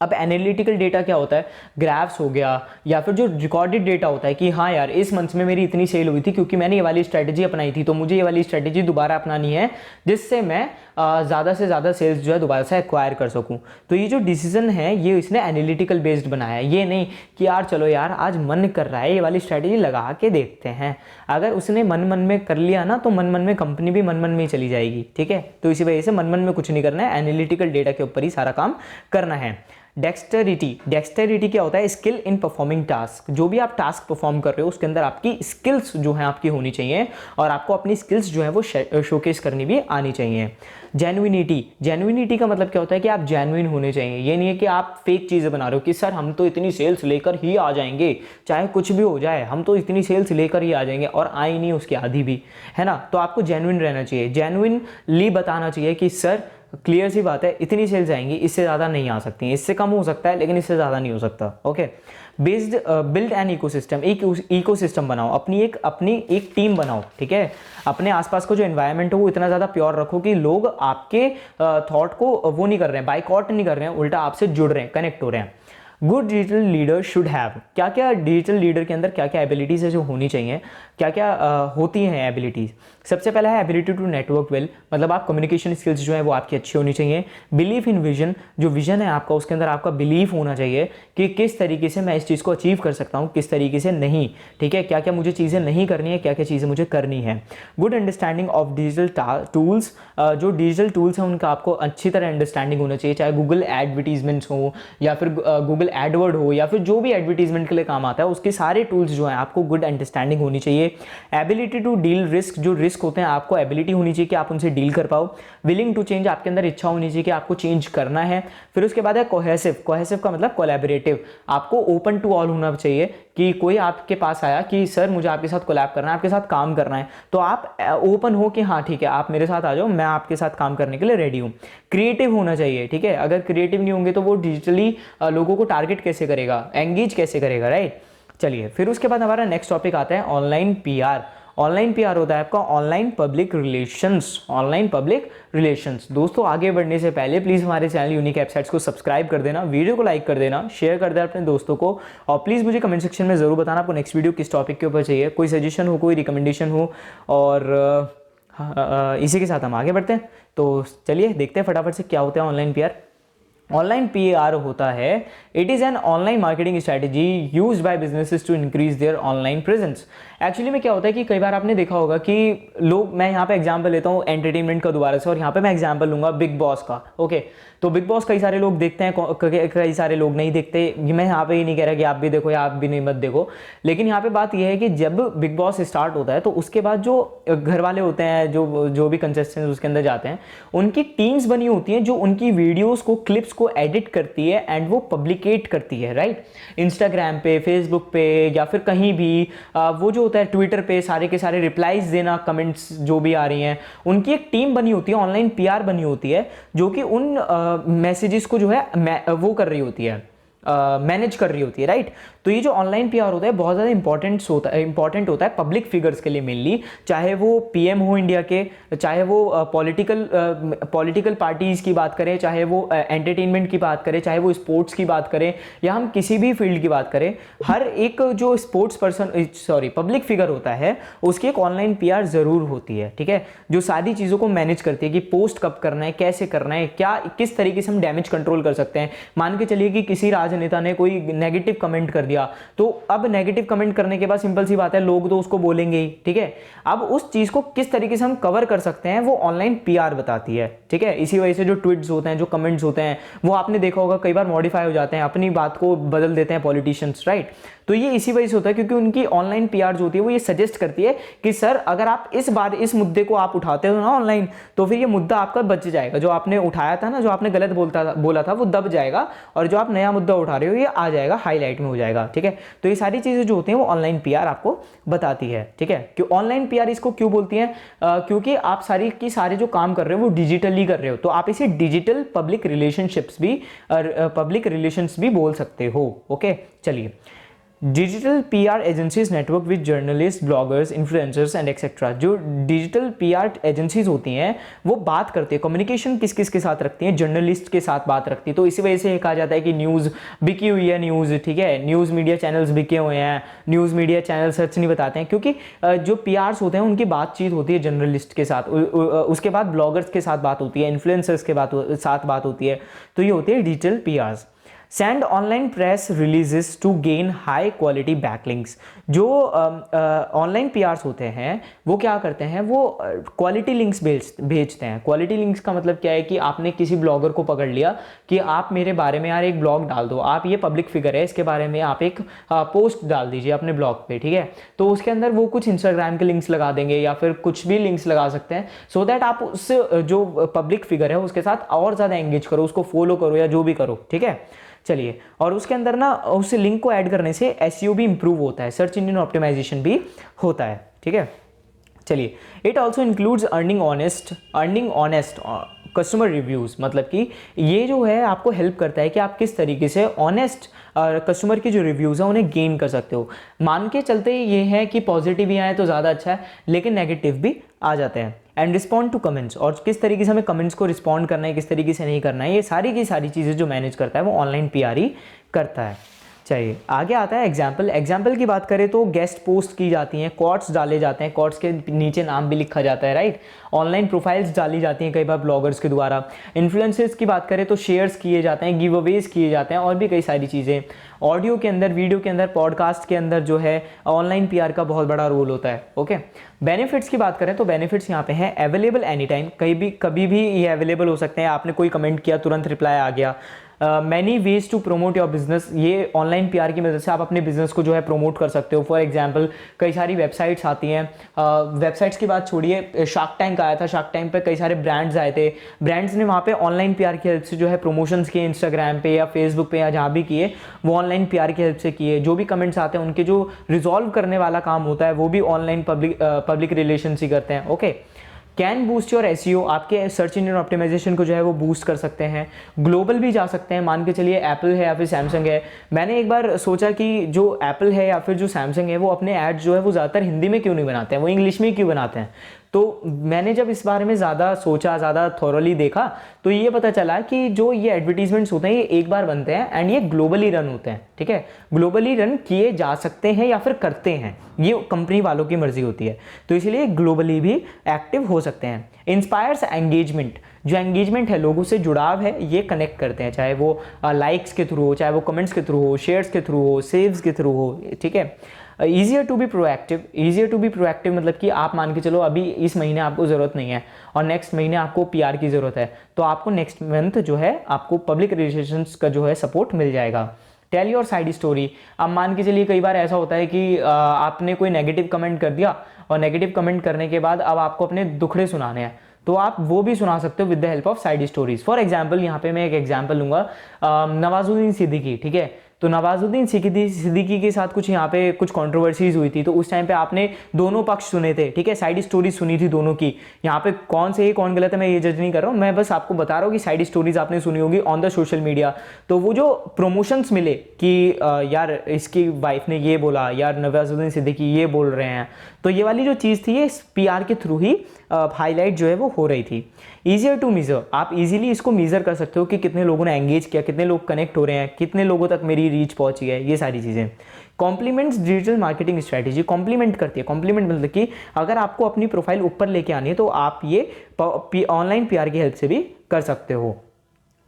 [SPEAKER 1] अब एनालिटिकल डेटा क्या होता है, ग्राफ्स हो गया या फिर जो रिकॉर्डेड डेटा होता है कि हाँ यार इस मंथ में मेरी इतनी सेल हुई थी क्योंकि मैंने ये वाली स्ट्रैटेजी अपनाई थी, तो मुझे ये वाली स्ट्रैटेजी दोबारा अपनानी है जिससे मैं ज़्यादा से ज़्यादा सेल्स जो है दोबारा से एक्वायर कर सकूं। तो ये जो डिसीजन है ये इसने एनालिटिकल बेस्ड बनाया है, ये नहीं कि यार चलो यार आज मन कर रहा है ये वाली स्ट्रैटेजी लगा के देखते हैं। अगर उसने मन मन में कर लिया ना तो मन मन में कंपनी भी मन मन में ही चली जाएगी, ठीक है। तो इसी वजह से मन मन में कुछ नहीं करना है, एनालिटिकल डेटा के ऊपर ही सारा काम करना है। डेक्सटेरिटी क्या होता है, स्किल इन परफॉर्मिंग टास्क। जो भी आप टास्क परफॉर्म कर रहे हो उसके अंदर आपकी स्किल्स जो है आपकी होनी चाहिए और आपको अपनी स्किल्स जो है वो शोकेस करनी भी आनी चाहिए। जेन्युइनिटी का मतलब क्या होता है कि आप जेन्युइन होने चाहिए। ये नहीं है कि आप फेक चीज़ें बना रहे हो कि सर हम तो इतनी सेल्स लेकर ही आ जाएंगे, चाहे कुछ भी हो जाए हम तो इतनी सेल्स लेकर ही आ जाएंगे, और आई नहीं उसकी आधी भी, है ना। तो आपको जेन्युइन रहना चाहिए, जेन्युइनली बताना चाहिए कि सर क्लियर सी बात है इतनी सेल्स आएंगी, इससे ज़्यादा नहीं आ सकती, इससे कम हो सकता है लेकिन इससे ज़्यादा नहीं हो सकता, ओके। बिल्ड एन इकोसिस्टम, एक इकोसिस्टम बनाओ, अपनी एक टीम बनाओ, ठीक है। अपने आसपास को जो एनवायरनमेंट हो वो इतना ज़्यादा प्योर रखो कि लोग आपके थॉट को वो नहीं कर रहे हैं, बाइकआउट नहीं कर रहे हैं, उल्टा आपसे जुड़ रहे हैं, कनेक्ट हो रहे हैं। Good digital leader should have, क्या क्या डिजिटल लीडर के अंदर क्या क्या एबिलिटीज़ है जो होनी चाहिए, क्या क्या होती हैं एबिलिटीज़। सबसे पहला है एबिलिटी टू नेटवर्क वेल, मतलब आप कम्युनिकेशन स्किल्स जो है वो आपकी अच्छी होनी चाहिए। बिलीव इन विजन, जो विजन है आपका उसके अंदर आपका बिलीफ होना चाहिए कि किस तरीके से मैं इस चीज़ को अचीव कर सकता हूँ, किस तरीके से नहीं, ठीक है, क्या क्या मुझे चीज़ें नहीं करनी है, क्या क्या चीज़ें मुझे करनी है। Good understanding of digital tools, जो डिजिटल टूल्स हैं उनका आपको अच्छी तरह अंडरस्टैंडिंग होना चाहिए, चाहे गूगल एडवर्टीजमेंट्स हो या फिर गूगल एडवर्ड हो या फिर जो भी एडवर्टीजमेंट के लिए काम आता है उसके सारे टूल्स जो हैं आपको गुड अंडरस्टैंडिंग होनी चाहिए। एबिलिटी टू डील रिस्क, जो रिस्क होते हैं आपको एबिलिटी होनी चाहिए कि आप उनसे डील कर पाओ। विलिंग टू चेंज, आपके अंदर इच्छा होनी चाहिए कि आपको चेंज करना है। फिर उसके बाद है कोहेसिव का मतलब कोलैबोरेटिव, आपको ओपन टू ऑल होना चाहिए कि कोई आपके पास आया कि सर मुझे आपके साथ कोलैब करना है, आपके साथ काम करना है, तो आप ओपन हो कि हाँ ठीक है आप मेरे साथ आ जाओ, मैं आपके साथ काम करने के लिए रेडी हूँ। क्रिएटिव होना चाहिए, ठीक है, अगर क्रिएटिव नहीं होंगे तो वो डिजिटली लोगों को टारगेट कैसे करेगा, एंगेज कैसे करेगा, राइट। चलिए फिर उसके बाद हमारा नेक्स्ट टॉपिक आता है ऑनलाइन पीआर। ऑनलाइन पीआर होता है आपका ऑनलाइन पब्लिक रिलेशंस। दोस्तों आगे बढ़ने से पहले प्लीज़ हमारे चैनल यूनिक वेबसाइट्स को सब्सक्राइब कर देना, वीडियो को लाइक कर देना, शेयर कर देना अपने दोस्तों को, और प्लीज़ मुझे कमेंट सेक्शन में ज़रूर बताना आपको नेक्स्ट वीडियो किस टॉपिक के ऊपर चाहिए, कोई सजेशन हो, कोई रिकमेंडेशन हो। और इसी के साथ हम आगे बढ़ते हैं। तो चलिए देखते हैं फटाफट से क्या होता है ऑनलाइन पीआर। ऑनलाइन पीआर होता है, it is an online marketing strategy used by businesses to increase their online presence. Actually में क्या होता है कि कई बार आपने देखा होगा कि लोग, मैं यहाँ पे एग्जांपल लेता हूँ एंटरटेनमेंट का दोबारा से, और यहाँ पे मैं एग्जांपल लूँगा बिग बॉस का, ओके। तो बिग बॉस कई सारे लोग देखते हैं, कई सारे लोग नहीं देखते। मैं यहाँ पे ही नहीं कह रहा कि आप भी देखो या आप भी नहीं मत देखो, लेकिन यहाँ पे बात यह है कि जब बिग बॉस स्टार्ट होता है तो उसके बाद जो घर वाले होते हैं, जो भी कंटेस्टेंट्स उसके अंदर जाते हैं, उनकी टीम्स बनी होती हैं जो उनकी वीडियोज़ को, क्लिप्स को एडिट करती है एंड वो पब्लिकेट करती है, राइट। इंस्टाग्राम पे, फेसबुक पे या फिर कहीं भी, वो जो होता है ट्विटर पे, सारे के सारे रिप्लाईज देना, कमेंट्स जो भी आ रही हैं, उनकी एक टीम बनी होती है, ऑनलाइन पीआर बनी होती है जो कि उन मैसेजेस को जो है वो कर रही होती है, मैनेज कर रही होती है, राइट। तो ये जो ऑनलाइन पीआर होता है बहुत ज़्यादा इंपॉर्टेंट होता है पब्लिक फिगर्स के लिए मेनली, चाहे वो पीएम हो इंडिया के, चाहे वो पॉलिटिकल पार्टीज़ की बात करें, चाहे वो एंटरटेनमेंट की बात करें, चाहे वो स्पोर्ट्स की बात करें, या हम किसी भी फील्ड की बात करें। हर एक जो पब्लिक फिगर होता है उसकी एक ऑनलाइन पीआर ज़रूर होती है, ठीक है, जो सारी चीज़ों को मैनेज करती है कि पोस्ट कब करना है, कैसे करना है, क्या किस तरीके से हम डैमेज कंट्रोल कर सकते हैं। मान के चलिए कि किसी राजनेता ने कोई नेगेटिव कमेंट कर दिया, तो अब नेगेटिव कमेंट करने के बाद सिंपल सी बात है लोग तो उसको बोलेंगे ही, ठीक है। अब उस चीज को किस तरीके से हम कवर कर सकते हैं वो ऑनलाइन पीआर बताती है, ठीक है। इसी वजह से जो ट्वीट्स होते हैं, जो कमेंट्स होते हैं, वो आपने देखा होगा कई बार मॉडिफाई हो जाते हैं, अपनी बात को बदल देते हैं पॉलिटिशियंस, राइट। तो ये इसी वजह से होता है क्योंकि उनकी ऑनलाइन पीआर जो होती है वो ये सजेस्ट करती है कि सर अगर आप इस बार इस मुद्दे को आप उठाते हो ना ऑनलाइन, तो फिर ये मुद्दा आपका बच जाएगा, जो आपने उठाया था ना, जो आपने गलत बोला था वो दब जाएगा, और जो आप नया मुद्दा उठा रहे हो ये आ जाएगा, हाईलाइट में हो जाएगा। ठीक है, तो ये सारी चीजें जो होती हैं वो ऑनलाइन पीआर आपको बताती है। ठीक है, कि ऑनलाइन पीआर इसको क्यों बोलती हैं, क्योंकि आप सारी की सारे जो काम कर रहे हो वो डिजिटली कर रहे हो, तो आप इसे डिजिटल पब्लिक रिलेशंस भी बोल सकते हो। ओके, चलिए, digital PR agencies network with journalist, bloggers, influencers and etcetera. जो डिजिटल पीआर एजेंसीज होती हैं वो बात करती है, कम्युनिकेशन किस किस के साथ रखती हैं, जर्नलिस्ट के साथ बात रखती है। तो इसी वजह से कहा जाता है कि न्यूज़ बिकी हुई है, न्यूज़, ठीक है, न्यूज़ मीडिया चैनल्स बिके हुए हैं, न्यूज़ मीडिया चैनल सच नहीं बताते हैं, क्योंकि जो पीआर्स होते हैं उनकी बातचीत होती है जर्नलिस्ट के साथ, उसके बाद ब्लॉगर्स के साथ बात होती है, इन्फ्लुएंसर्स के साथ बात होती है। तो ये होती है digital PRs. Send online press releases to gain high quality backlinks. जो ऑनलाइन पीआर्स होते हैं वो क्या करते हैं, वो क्वालिटी लिंक्स भेजते हैं। क्वालिटी लिंक्स का मतलब क्या है कि आपने किसी ब्लॉगर को पकड़ लिया कि आप मेरे बारे में यार एक ब्लॉग डाल दो, आप ये पब्लिक फिगर है, इसके बारे में आप एक पोस्ट डाल दीजिए अपने ब्लॉग पे, ठीक है। तो उसके अंदर वो कुछ इंस्टाग्राम के लिंक्स लगा देंगे या फिर कुछ भी लिंक्स लगा सकते हैं, सो दैट आप उस जो पब्लिक फिगर है उसके साथ और ज़्यादा एंगेज करो, उसको फॉलो करो या जो भी करो, ठीक है। चलिए, और उसके अंदर ना उस लिंक को ऐड करने से एसईओ भी इंप्रूव होता है, सर्च इंजन ऑप्टिमाइजेशन भी होता है, ठीक है। चलिए, it also includes earning honest customer reviews. मतलब कि ये जो है आपको हेल्प करता है कि आप किस तरीके से ऑनेस्ट कस्टमर की जो रिव्यूज़ हैं उन्हें गेन कर सकते हो। मान के चलते ये है कि पॉजिटिव ही आए तो ज़्यादा अच्छा है, लेकिन नेगेटिव भी आ जाते हैं। एंड रिस्पॉन्ड टू कमेंट्स, और किस तरीके से हमें कमेंट्स को रिस्पॉन्ड करना है, किस तरीके से नहीं करना है, ये सारी की सारी चीज़ें जो मैनेज करता है वो ऑनलाइन पीआर ही करता है। चाहिए, आगे आता है एग्जाम्पल की बात करें तो गेस्ट पोस्ट की जाती हैं, कोट्स डाले जाते हैं, कोट्स के नीचे नाम भी लिखा जाता है, राइट। ऑनलाइन प्रोफाइल्स डाली जाती हैं कई बार ब्लॉगर्स के द्वारा। इन्फ्लुएंसर्स की बात करें तो शेयर्स किए जाते हैं, गिव अवेज किए जाते हैं, और भी कई सारी चीज़ें। ऑडियो के अंदर, वीडियो के अंदर, पॉडकास्ट के अंदर जो है ऑनलाइन पीआर का बहुत बड़ा रोल होता है। ओके, बेनिफिट्स की बात करें तो बेनिफिट्स यहाँ पे हैं अवेलेबल एनी टाइम, कभी भी ये अवेलेबल हो सकते हैं। आपने कोई कमेंट किया, तुरंत रिप्लाई आ गया। Many ways to promote your business, ये ऑनलाइन पीआर की मदद से आप अपने बिजनेस को जो है प्रमोट कर सकते हो। फॉर एग्जांपल, कई सारी वेबसाइट्स आती हैं, वेबसाइट्स की बात छोड़िए, शार्क टैंक आया था, शार्क टैंक पे कई सारे ब्रांड्स आए थे, ब्रांड्स ने वहाँ पे ऑनलाइन पीआर की हेल्प से जो है प्रमोशंस किए, इंस्टाग्राम पे या फेसबुक पे या जहाँ भी किए वो ऑनलाइन पीआर की हेल्प से किए। जो भी कमेंट्स आते हैं उनके जो रिजॉल्व करने वाला काम होता है वो भी ऑनलाइन पब्लिक रिलेशंस ही करते हैं। Okay, can boost your SEO, आपके सर्च इंजन ऑप्टिमाइजेशन को जो है वो बूस्ट कर सकते हैं। ग्लोबल भी जा सकते हैं, मान के चलिए एप्पल है या फिर सैमसंग है। मैंने एक बार सोचा कि जो एप्पल है या फिर जो सैमसंग है वो अपने ऐड जो है वो ज़्यादातर हिंदी में क्यों नहीं बनाते हैं, वो इंग्लिश में क्यों बनाते हैं। तो मैंने जब इस बारे में ज़्यादा सोचा, ज़्यादा थॉरली देखा, तो ये पता चला कि जो ये एडवर्टीजमेंट्स होते हैं ये एक बार बनते हैं एंड ये ग्लोबली रन होते हैं, ठीक है। ग्लोबली रन किए जा सकते हैं या फिर करते हैं, ये कंपनी वालों की मर्जी होती है, तो इसलिए ग्लोबली भी एक्टिव हो सकते हैं। इंस्पायर्स एंगेजमेंट, जो एंगेजमेंट है, लोगों से जुड़ाव है, ये कनेक्ट करते हैं, चाहे वो लाइक्स के थ्रू हो, चाहे वो कमेंट्स के थ्रू हो, शेयर्स के थ्रू हो, सेव्स के थ्रू हो, ठीक है। ईजियर टू बी प्रोएक्टिव मतलब कि आप मान के चलो अभी इस महीने आपको ज़रूरत नहीं है और नेक्स्ट महीने आपको पीआर की ज़रूरत है, तो आपको नेक्स्ट मंथ जो है आपको पब्लिक रिलेशंस का जो है सपोर्ट मिल जाएगा। टेल योर साइड स्टोरी, अब मान के चलिए कई बार ऐसा होता है कि आपने कोई नेगेटिव कमेंट कर दिया और नेगेटिव कमेंट करने के बाद अब आपको अपने दुखड़े सुनाने हैं, तो आप वो भी सुना सकते हो with the help of side stories. For example, यहाँ पे मैं एक एग्जाम्पल लूंगा, नवाजुद्दीन सिद्दीकी, ठीक है। तो नवाजुद्दीन सिद्दीकी के साथ कुछ यहाँ पे कुछ कंट्रोवर्सीज हुई थी, तो उस टाइम पे आपने दोनों पक्ष सुने थे, ठीक है, साइड स्टोरीज सुनी थी दोनों की। यहाँ पे कौन सही कौन गलत है मैं ये जज नहीं कर रहा हूँ, मैं बस आपको बता रहा हूँ कि साइड स्टोरीज आपने सुनी होगी ऑन द सोशल मीडिया। तो वो जो प्रमोशंस मिले कि यार इसकी वाइफ ने ये बोला, यार नवाजुद्दीन सिद्दीकी ये बोल रहे हैं, तो ये वाली जो चीज़ थी ये पीआर के थ्रू ही हाईलाइट जो है वो हो रही थी। ईजियर टू मीजर, आप इजीली इसको मीजर कर सकते हो कि कितने लोगों ने एंगेज किया, कितने लोग कनेक्ट हो रहे हैं, कितने लोगों तक मेरी रीच पहुंची है, ये सारी चीज़ें। Complements digital marketing strategy, complement करती है। कॉम्प्लीमेंट मतलब कि अगर आपको अपनी प्रोफाइल ऊपर लेके आनी है तो आप ये ऑनलाइन पीआर की हेल्प से भी कर सकते हो।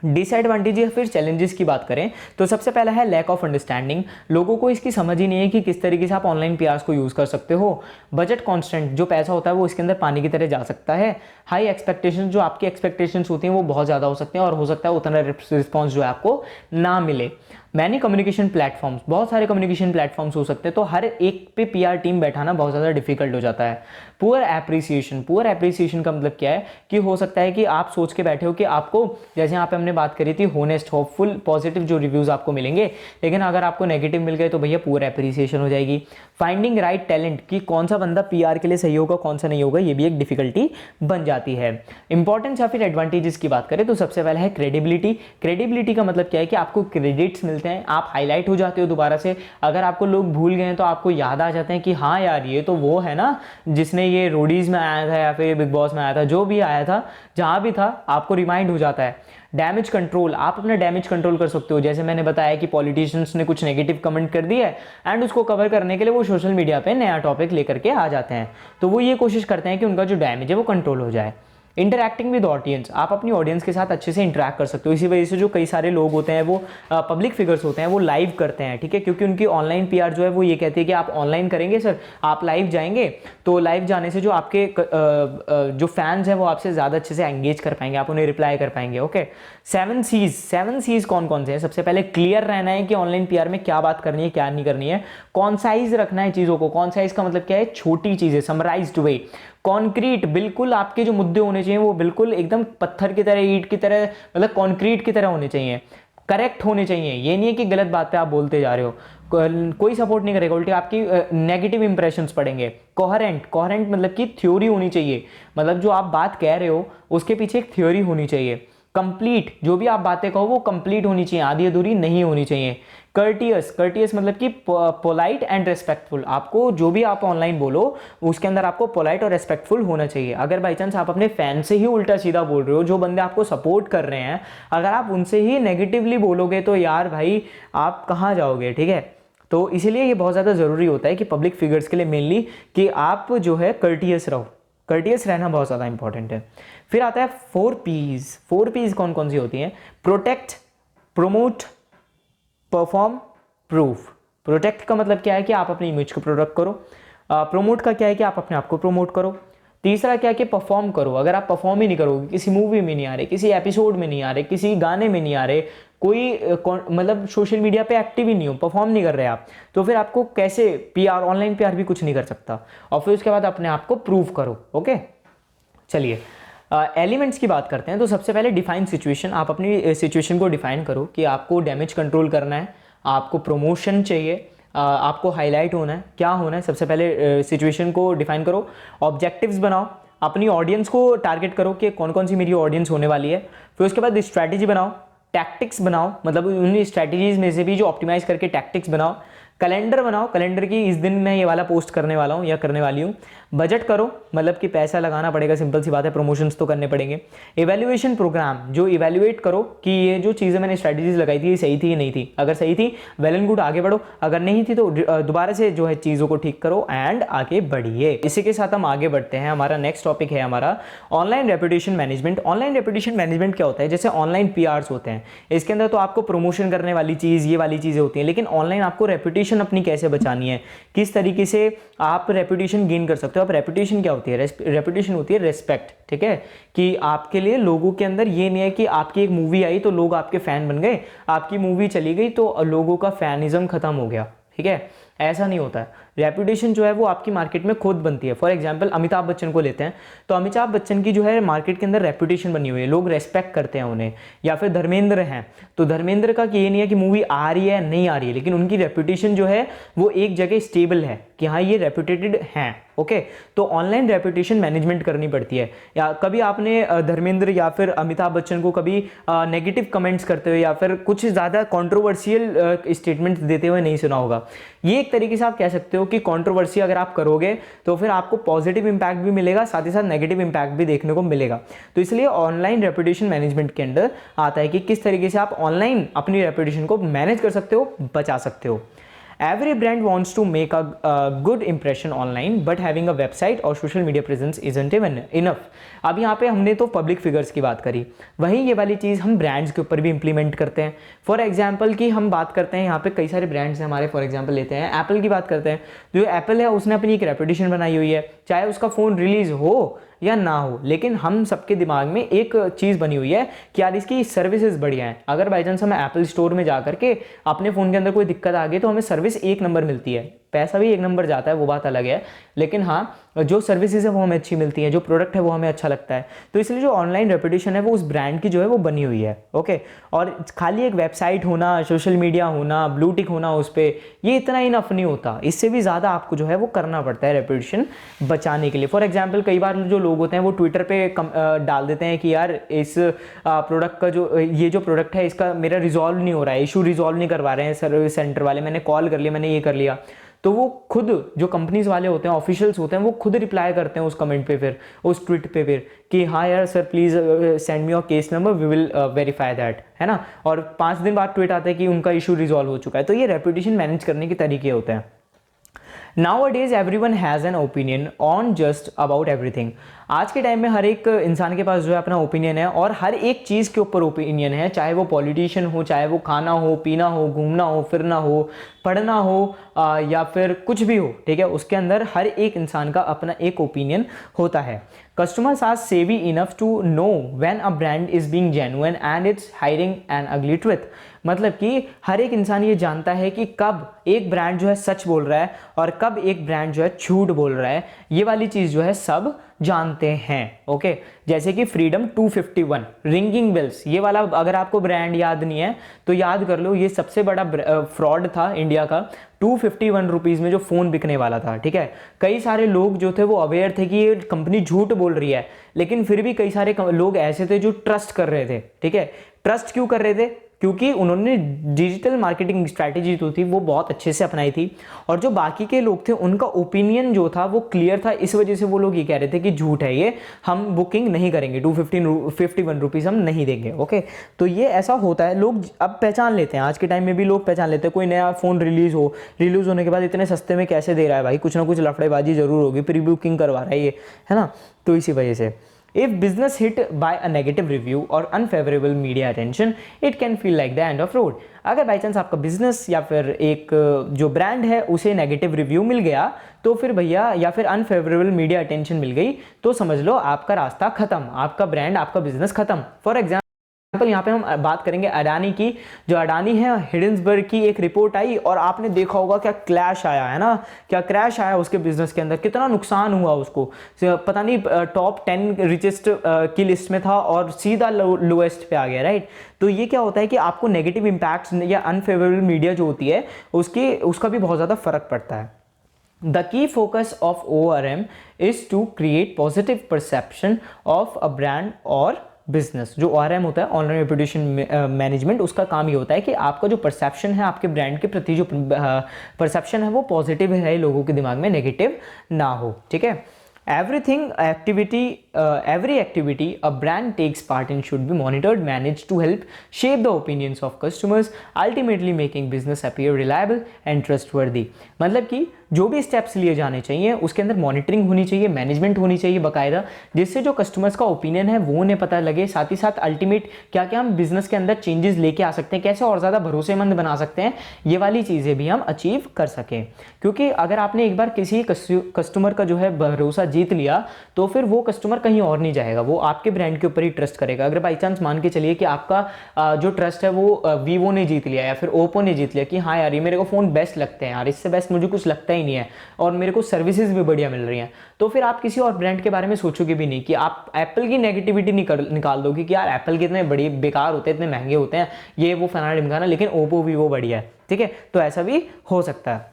[SPEAKER 1] डिसएडवांटेज या फिर चैलेंजेस की बात करें तो सबसे पहला है लैक ऑफ अंडरस्टैंडिंग, लोगों को इसकी समझ ही नहीं है कि किस तरीके से आप ऑनलाइन पीआर्स को यूज़ कर सकते हो। बजट कांस्टेंट, जो पैसा होता है वो इसके अंदर पानी की तरह जा सकता है। हाई एक्सपेक्टेशन, जो आपकी एक्सपेक्टेशंस होती हैं वो बहुत ज़्यादा हो सकते हैं और हो सकता है उतना रिस्पॉन्स जो है आपको ना मिले। मैनी कम्युनिकेशन प्लेटफॉर्म्स, बहुत सारे कम्युनिकेशन प्लेटफॉर्म्स हो सकते हैं, तो हर एक पे पीआर टीम बैठाना बहुत ज़्यादा डिफिकल्ट हो जाता है। पुअर एप्रिसिएशन, पुअर एप्रिसिएशन का मतलब क्या है कि हो सकता है कि आप सोच के बैठे हो कि आपको, जैसे यहाँ पे हमने बात करी थी होनेस्ट, होपफुल, पॉजिटिव जो रिव्यूज़ आपको मिलेंगे, लेकिन अगर आपको नेगेटिव मिल गए तो भैया पुअर एप्रिसिएशन हो जाएगी। फाइंडिंग राइट टैलेंट, कि कौन सा बंदा पीआर के लिए सही होगा, कौन सा नहीं होगा, ये भी एक डिफिकल्टी बन जाती है। इंपॉर्टेंस या फिर एडवांटेजेस की बात करें तो सबसे पहला है क्रेडिबिलिटी। क्रेडिबिलिटी का मतलब क्या है कि आपको क्रेडिट्स मिलते हैं, आप हाईलाइट हो जाते हो दोबारा से। अगर आपको लोग भूल गए हैं तो आपको याद आ जाते हैं कि हाँ यार ये तो वो है ना जिसने ये रोडीज में आया था या फिर बिग बॉस में आया था, जो भी आया था, जहाँ भी था, आपको रिमाइंड हो जाता है। डैमेज कंट्रोल, आप अपना डैमेज कंट्रोल कर सकते हो। जैसे मैंने बताया कि पॉलिटिशियंस ने कुछ नेगेटिव कमेंट कर दिया है एंड उसको कवर करने के लिए वो सोशल मीडिया पे नया टॉपिक लेकर के आ जाते हैं, तो वो ये कोशिश करते हैं कि उनका जो डैमेज है वो कंट्रोल हो जाए। इंटरैक्टिंग विद ऑडियंस, आप अपनी ऑडियंस के साथ अच्छे से इंटरैक्ट कर सकते हो। इसी वजह से जो कई सारे लोग होते हैं वो पब्लिक फिगर्स होते हैं, वो लाइव करते हैं, ठीक है, क्योंकि उनकी ऑनलाइन पीआर जो है वो ये कहती है कि आप ऑनलाइन करेंगे सर, आप लाइव जाएंगे, तो लाइव जाने से जो आपके जो फैंस हैं वो आपसे ज़्यादा अच्छे से एंगेज कर पाएंगे, आप उन्हें रिप्लाई कर पाएंगे। ओके, 7 C's, 7 C's कौन कौन से हैं? सबसे पहले क्लियर रहना है कि ऑनलाइन पीआर में क्या बात करनी है, क्या नहीं करनी है। कॉन्साइज रखना है चीज़ों को। कॉन्साइज का मतलब क्या है? छोटी चीज़ें, समराइज्ड वे। कॉन्क्रीट, बिल्कुल आपके जो मुद्दे होने चाहिए वो बिल्कुल एकदम पत्थर की तरह, ईंट की तरह, मतलब कॉन्क्रीट की तरह होने चाहिए। करेक्ट होने चाहिए, ये नहीं है कि गलत बातें आप बोलते जा रहे हो, कोई सपोर्ट नहीं करेगा, उल्टे आपकी नेगेटिव इंप्रेशंस पड़ेंगे। कोहेरेंट, कोहेरेंट मतलब कि थ्योरी होनी चाहिए, मतलब जो आप बात कह रहे हो उसके पीछे एक थ्योरी होनी चाहिए। कंप्लीट, जो भी आप बातें कहो वो कंप्लीट होनी चाहिए, आधी अधूरी नहीं होनी चाहिए। कर्टियस, कर्टियस मतलब कि पोलाइट एंड रेस्पेक्टफुल, आपको जो भी आप ऑनलाइन बोलो उसके अंदर आपको पोलाइट और रेस्पेक्टफुल होना चाहिए। अगर बाई चांस आप अपने फैन से ही उल्टा सीधा बोल रहे हो, जो बंदे आपको सपोर्ट कर रहे हैं, अगर आप उनसे ही नेगेटिवली बोलोगे तो यार भाई आप कहाँ जाओगे, ठीक है। तो इसीलिए ये बहुत ज़्यादा ज़रूरी होता है कि पब्लिक फिगर्स के लिए मेनली कि आप जो है कर्टियस रहो, कर्टियस रहना बहुत ज़्यादा इंपॉर्टेंट है। फिर आता है 4 P's। 4 P's कौन कौन सी होती हैं? Protect, promote, perform, proof. Protect का मतलब क्या है कि आप अपनी इमेज को प्रोटेक्ट करो। प्रोमोट का क्या है कि आप अपने आप को प्रोमोट करो। तीसरा क्या है कि परफॉर्म करो। अगर आप परफॉर्म ही नहीं करोगे, किसी मूवी में नहीं आ रहे, किसी एपिसोड में नहीं आ रहे, किसी गाने में नहीं आ रहे, कोई मतलब सोशल मीडिया पे एक्टिव ही नहीं हो, परफॉर्म नहीं कर रहे आप, तो फिर आपको कैसे पीआर, ऑनलाइन पीआर भी कुछ नहीं कर सकता। और फिर उसके बाद अपने आप को प्रूव करो। ओके, चलिए एलिमेंट्स की बात करते हैं। तो सबसे पहले डिफाइन सिचुएशन, आप अपनी सिचुएशन को डिफाइन करो कि आपको डैमेज कंट्रोल करना है, आपको प्रमोशन चाहिए, आपको हाईलाइट होना है, क्या होना है। सबसे पहले सिचुएशन को डिफाइन करो, ऑब्जेक्टिव्स बनाओ, अपनी ऑडियंस को टारगेट करो कि कौन कौन सी मेरी ऑडियंस होने वाली है। फिर उसके बाद स्ट्रैटेजी बनाओ, टैक्टिक्स बनाओ, मतलब उन स्ट्रैटेजीज में से भी जो ऑप्टिमाइज करके टैक्टिक्स बनाओ। कैलेंडर बनाओ, कैलेंडर की इस दिन मैं ये वाला पोस्ट करने वाला हूँ या करने वाली हूँ। बजट करो, मतलब कि पैसा लगाना पड़ेगा, सिंपल सी बात है, प्रमोशंस तो करने पड़ेंगे। इवैल्यूएशन प्रोग्राम, जो इवैल्यूएट करो कि ये जो चीज़ें मैंने स्ट्रैटेजीज लगाई थी ये सही थी या नहीं थी। अगर सही थी वेल एंड गुड, आगे बढ़ो, अगर नहीं थी तो दोबारा से जो है चीज़ों को ठीक करो एंड आगे बढ़िए। इसी के साथ हम आगे बढ़ते हैं। हमारा नेक्स्ट टॉपिक है हमारा online reputation management. Online reputation management क्या होता है? जैसे ऑनलाइन पीआर्स होते हैं, इसके अंदर तो आपको प्रमोशन करने वाली चीज़, ये वाली चीज़ें होती हैं, लेकिन ऑनलाइन आपको रेपुटेशन अपनी कैसे बचानी है, किस तरीके से आप रेपुटेशन गेन कर सकते हो। आप रेपुटेशन क्या होती है? रेपुटेशन होती है रिस्पेक्ट, ठीक है, कि आपके लिए लोगों के अंदर ये नहीं है कि आपकी एक मूवी आई तो लोग आपके फैन बन गए, आपकी मूवी चली गई तो लोगों का फैनिज्म खत्म हो गया, ठीक है, ऐसा नहीं होता है। रेपुटेशन जो है वो आपकी मार्केट में खुद बनती है। फॉर एग्जांपल अमिताभ बच्चन को लेते हैं, तो अमिताभ बच्चन की जो है मार्केट के अंदर रेपुटेशन बनी हुई है, लोग रेस्पेक्ट करते हैं उन्हें। या फिर धर्मेंद्र हैं, तो धर्मेंद्र का ये नहीं है कि मूवी आ रही है नहीं आ रही है, लेकिन उनकी रेपुटेशन जो है वो एक जगह स्टेबल है कि हाँ ये रेपुटेटेड हैं। ओके, तो ऑनलाइन रेपुटेशन मैनेजमेंट करनी पड़ती है। या कभी आपने धर्मेंद्र या फिर अमिताभ बच्चन को कभी नेगेटिव कमेंट्स करते हुए या फिर कुछ ज़्यादा कॉन्ट्रोवर्शियल स्टेटमेंट्स देते हुए नहीं सुना होगा। ये एक तरीके से आप कह सकते हो कि कंट्रोवर्सी अगर आप करोगे तो फिर आपको पॉजिटिव इंपैक्ट भी मिलेगा, साथ ही साथ नेगेटिव इंपैक्ट भी देखने को मिलेगा। तो इसलिए ऑनलाइन रेपुटेशन मैनेजमेंट के अंदर आता है कि किस तरीके से आप ऑनलाइन अपनी रेपुटेशन को मैनेज कर सकते हो, बचा सकते हो। Every brand wants to make a good impression online, but having a website और social media presence isn't even enough। अब यहाँ पे हमने तो पब्लिक फिगर्स की बात करी, वहीं ये वाली चीज़ हम ब्रांड्स के ऊपर भी इंप्लीमेंट करते हैं। फॉर एग्जांपल की हम बात करते हैं, यहाँ पे कई सारे ब्रांड्स हैं हमारे। फॉर एग्जांपल लेते हैं एप्पल की बात करते हैं। जो एप्पल है उसने अपनी एक रेपुटेशन बनाई हुई है, चाहे उसका फ़ोन रिलीज़ हो या ना हो, लेकिन हम सबके दिमाग में एक चीज़ बनी हुई है कि यार इसकी सर्विसेज बढ़िया हैं। अगर बाई चांस हमें एप्पल स्टोर में जा करके अपने फ़ोन के अंदर कोई दिक्कत आ गई तो हमें सर्विस एक नंबर मिलती है, पैसा भी एक नंबर जाता है, वो बात अलग है, लेकिन हाँ जो सर्विसेज है वो हमें अच्छी मिलती है, जो प्रोडक्ट है वो हमें अच्छा लगता है। तो इसलिए जो ऑनलाइन रेपुटेशन है वो उस ब्रांड की जो है वो बनी हुई है। ओके, और खाली एक वेबसाइट होना, सोशल मीडिया होना, ब्लू टिक होना उस पर, ये इतना इनफ नहीं होता, इससे भी ज़्यादा आपको जो है वो करना पड़ता है रेपुटेशन बचाने के लिए। फॉर एग्जाम्पल कई बार जो लोग होते हैं वो ट्विटर पे डाल देते हैं कि यार इस प्रोडक्ट का जो ये जो प्रोडक्ट है इसका मेरा रिजॉल्व नहीं हो रहा है, इशू रिजॉल्व नहीं करवा रहे हैं सर्विस सेंटर वाले, मैंने कॉल कर लिया, मैंने ये कर लिया, तो वो खुद जो कंपनीज वाले होते हैं, ऑफिशियल्स होते हैं, वो खुद रिप्लाई करते हैं उस कमेंट पे, फिर उस ट्वीट पे फिर कि हाँ यार sir please send me your case number, we will verify that, है ना। और 5 दिन बाद ट्वीट आता है कि उनका इशू रिजॉल्व हो चुका है। तो ये रेपुटेशन मैनेज करने के तरीके होते हैं। Nowadays everyone has an opinion on just about everything। आज के टाइम में हर एक इंसान के पास जो है अपना ओपिनियन है और हर एक चीज़ के ऊपर ओपिनियन है, चाहे वो पॉलिटिशियन हो, चाहे वो खाना हो, पीना हो, घूमना हो, फिरना हो, पढ़ना हो या फिर कुछ भी हो, ठीक है, उसके अंदर हर एक इंसान का अपना एक ओपिनियन होता है। Customers are savvy enough to know when a brand is being genuine and it's hiding an ugly truth. मतलब कि हर एक इंसान ये जानता है कि कब एक ब्रांड जो है सच बोल रहा है और कब एक ब्रांड जो है झूठ बोल रहा है, ये वाली चीज़ जो है सब जानते हैं। ओके, जैसे कि फ्रीडम 251 रिंगिंग बेल्स, ये वाला अगर आपको ब्रांड याद नहीं है तो याद कर लो, ये सबसे बड़ा फ्रॉड था इंडिया का। 251 रुपीज़ में जो फ़ोन बिकने वाला था, ठीक है, कई सारे लोग जो थे वो अवेयर थे कि ये कंपनी झूठ बोल रही है, लेकिन फिर भी कई सारे लोग ऐसे थे जो ट्रस्ट कर रहे थे। ठीक है, ट्रस्ट क्यों कर रहे थे? क्योंकि उन्होंने डिजिटल मार्केटिंग स्ट्रैटेजी जो थी वो बहुत अच्छे से अपनाई थी, और जो बाकी के लोग थे उनका ओपिनियन जो था वो क्लियर था, इस वजह से वो लोग ये कह रहे थे कि झूठ है ये, हम बुकिंग नहीं करेंगे, 251 रुपीज़ हम नहीं देंगे। ओके, तो ये ऐसा होता है, लोग अब पहचान लेते हैं, आज के टाइम में भी लोग पहचान लेते हैं। कोई नया फ़ोन रिलीज़ होने के बाद इतने सस्ते में कैसे दे रहा है भाई, कुछ ना कुछ लफड़ेबाजी जरूर होगी, प्री बुकिंग करवा रहा है ये, है ना। तो इसी वजह से if business hit by a negative review or unfavorable media attention, it can feel like the end of road। अगर बाई चांस आपका बिजनेस या फिर एक जो ब्रांड है उसे नेगेटिव रिव्यू मिल गया तो फिर भैया, या फिर अनफेवरेबल मीडिया अटेंशन मिल गई, तो समझ लो आपका रास्ता खत्म, आपका ब्रांड, आपका बिजनेस खत्म। फॉर एग्जाम्पल यहाँ पे हम बात करेंगे अडानी की। जो अडानी है, हिडेंसबर्ग की एक रिपोर्ट आई और आपने देखा होगा क्या क्लैश आया है ना, क्या क्रैश आया उसके बिजनेस के अंदर, कितना नुकसान हुआ उसको, पता नहीं टॉप 10 रिचेस्ट की लिस्ट में था और सीधा लोएस्ट पे आ गया, राइट। तो ये क्या होता है कि आपको नेगेटिव इम्पैक्ट्स या अनफेवरेबल मीडिया जो होती है उसका भी बहुत ज़्यादा फर्क पड़ता है। The key focus of ORM is to create positive perception of a brand or business. जो ORM होता है, ऑनलाइन रेपुटेशन मैनेजमेंट, उसका काम ये होता है कि आपका जो परसेप्शन है आपके ब्रांड के प्रति, जो परसेप्शन है वो पॉजिटिव है, लोगों के दिमाग में नेगेटिव ना हो। ठीक है, every activity a brand takes part in should be monitored, managed to help shape the opinions of customers, ultimately making business appear reliable and trustworthy। मतलब कि जो भी स्टेप्स लिए जाने चाहिए उसके अंदर मॉनिटरिंग होनी चाहिए, मैनेजमेंट होनी चाहिए बाकायदा, जिससे जो कस्टमर्स का ओपिनियन है वो उन्हें पता लगे, साथ ही साथ अल्टीमेट क्या क्या हम बिजनेस के अंदर चेंजेस लेके आ सकते हैं, कैसे और ज़्यादा भरोसेमंद बना सकते हैं, ये वाली चीज़ें भी हम अचीव कर सकें। क्योंकि अगर आपने एक बार किसी कस्टमर का जो है भरोसा जीत लिया तो फिर वो कस्टमर कहीं और नहीं जाएगा, वो आपके ब्रांड के ऊपर ही ट्रस्ट करेगा। अगर बाई चांस मान के चलिए कि आपका जो ट्रस्ट है वो वीवो ने जीत लिया या फिर ओप्पो ने जीत लिया कि हाँ यार ये मेरे को फ़ोन बेस्ट लगते हैं यार, इससे बेस्ट मुझे कुछ लगता ही नहीं है और मेरे को सर्विसेज भी बढ़िया मिल रही हैं, तो फिर आप किसी और ब्रांड के बारे में सोचोगे भी नहीं। कि आप एप्पल की नेगेटिविटी निकाल दोगे कि यार एप्पल के इतने बड़े बेकार होते हैं, इतने महंगे होते हैं, ये वो फलाना ढिमकाना, लेकिन ओप्पो वीवो बढ़िया है। ठीक है, तो ऐसा भी हो सकता है,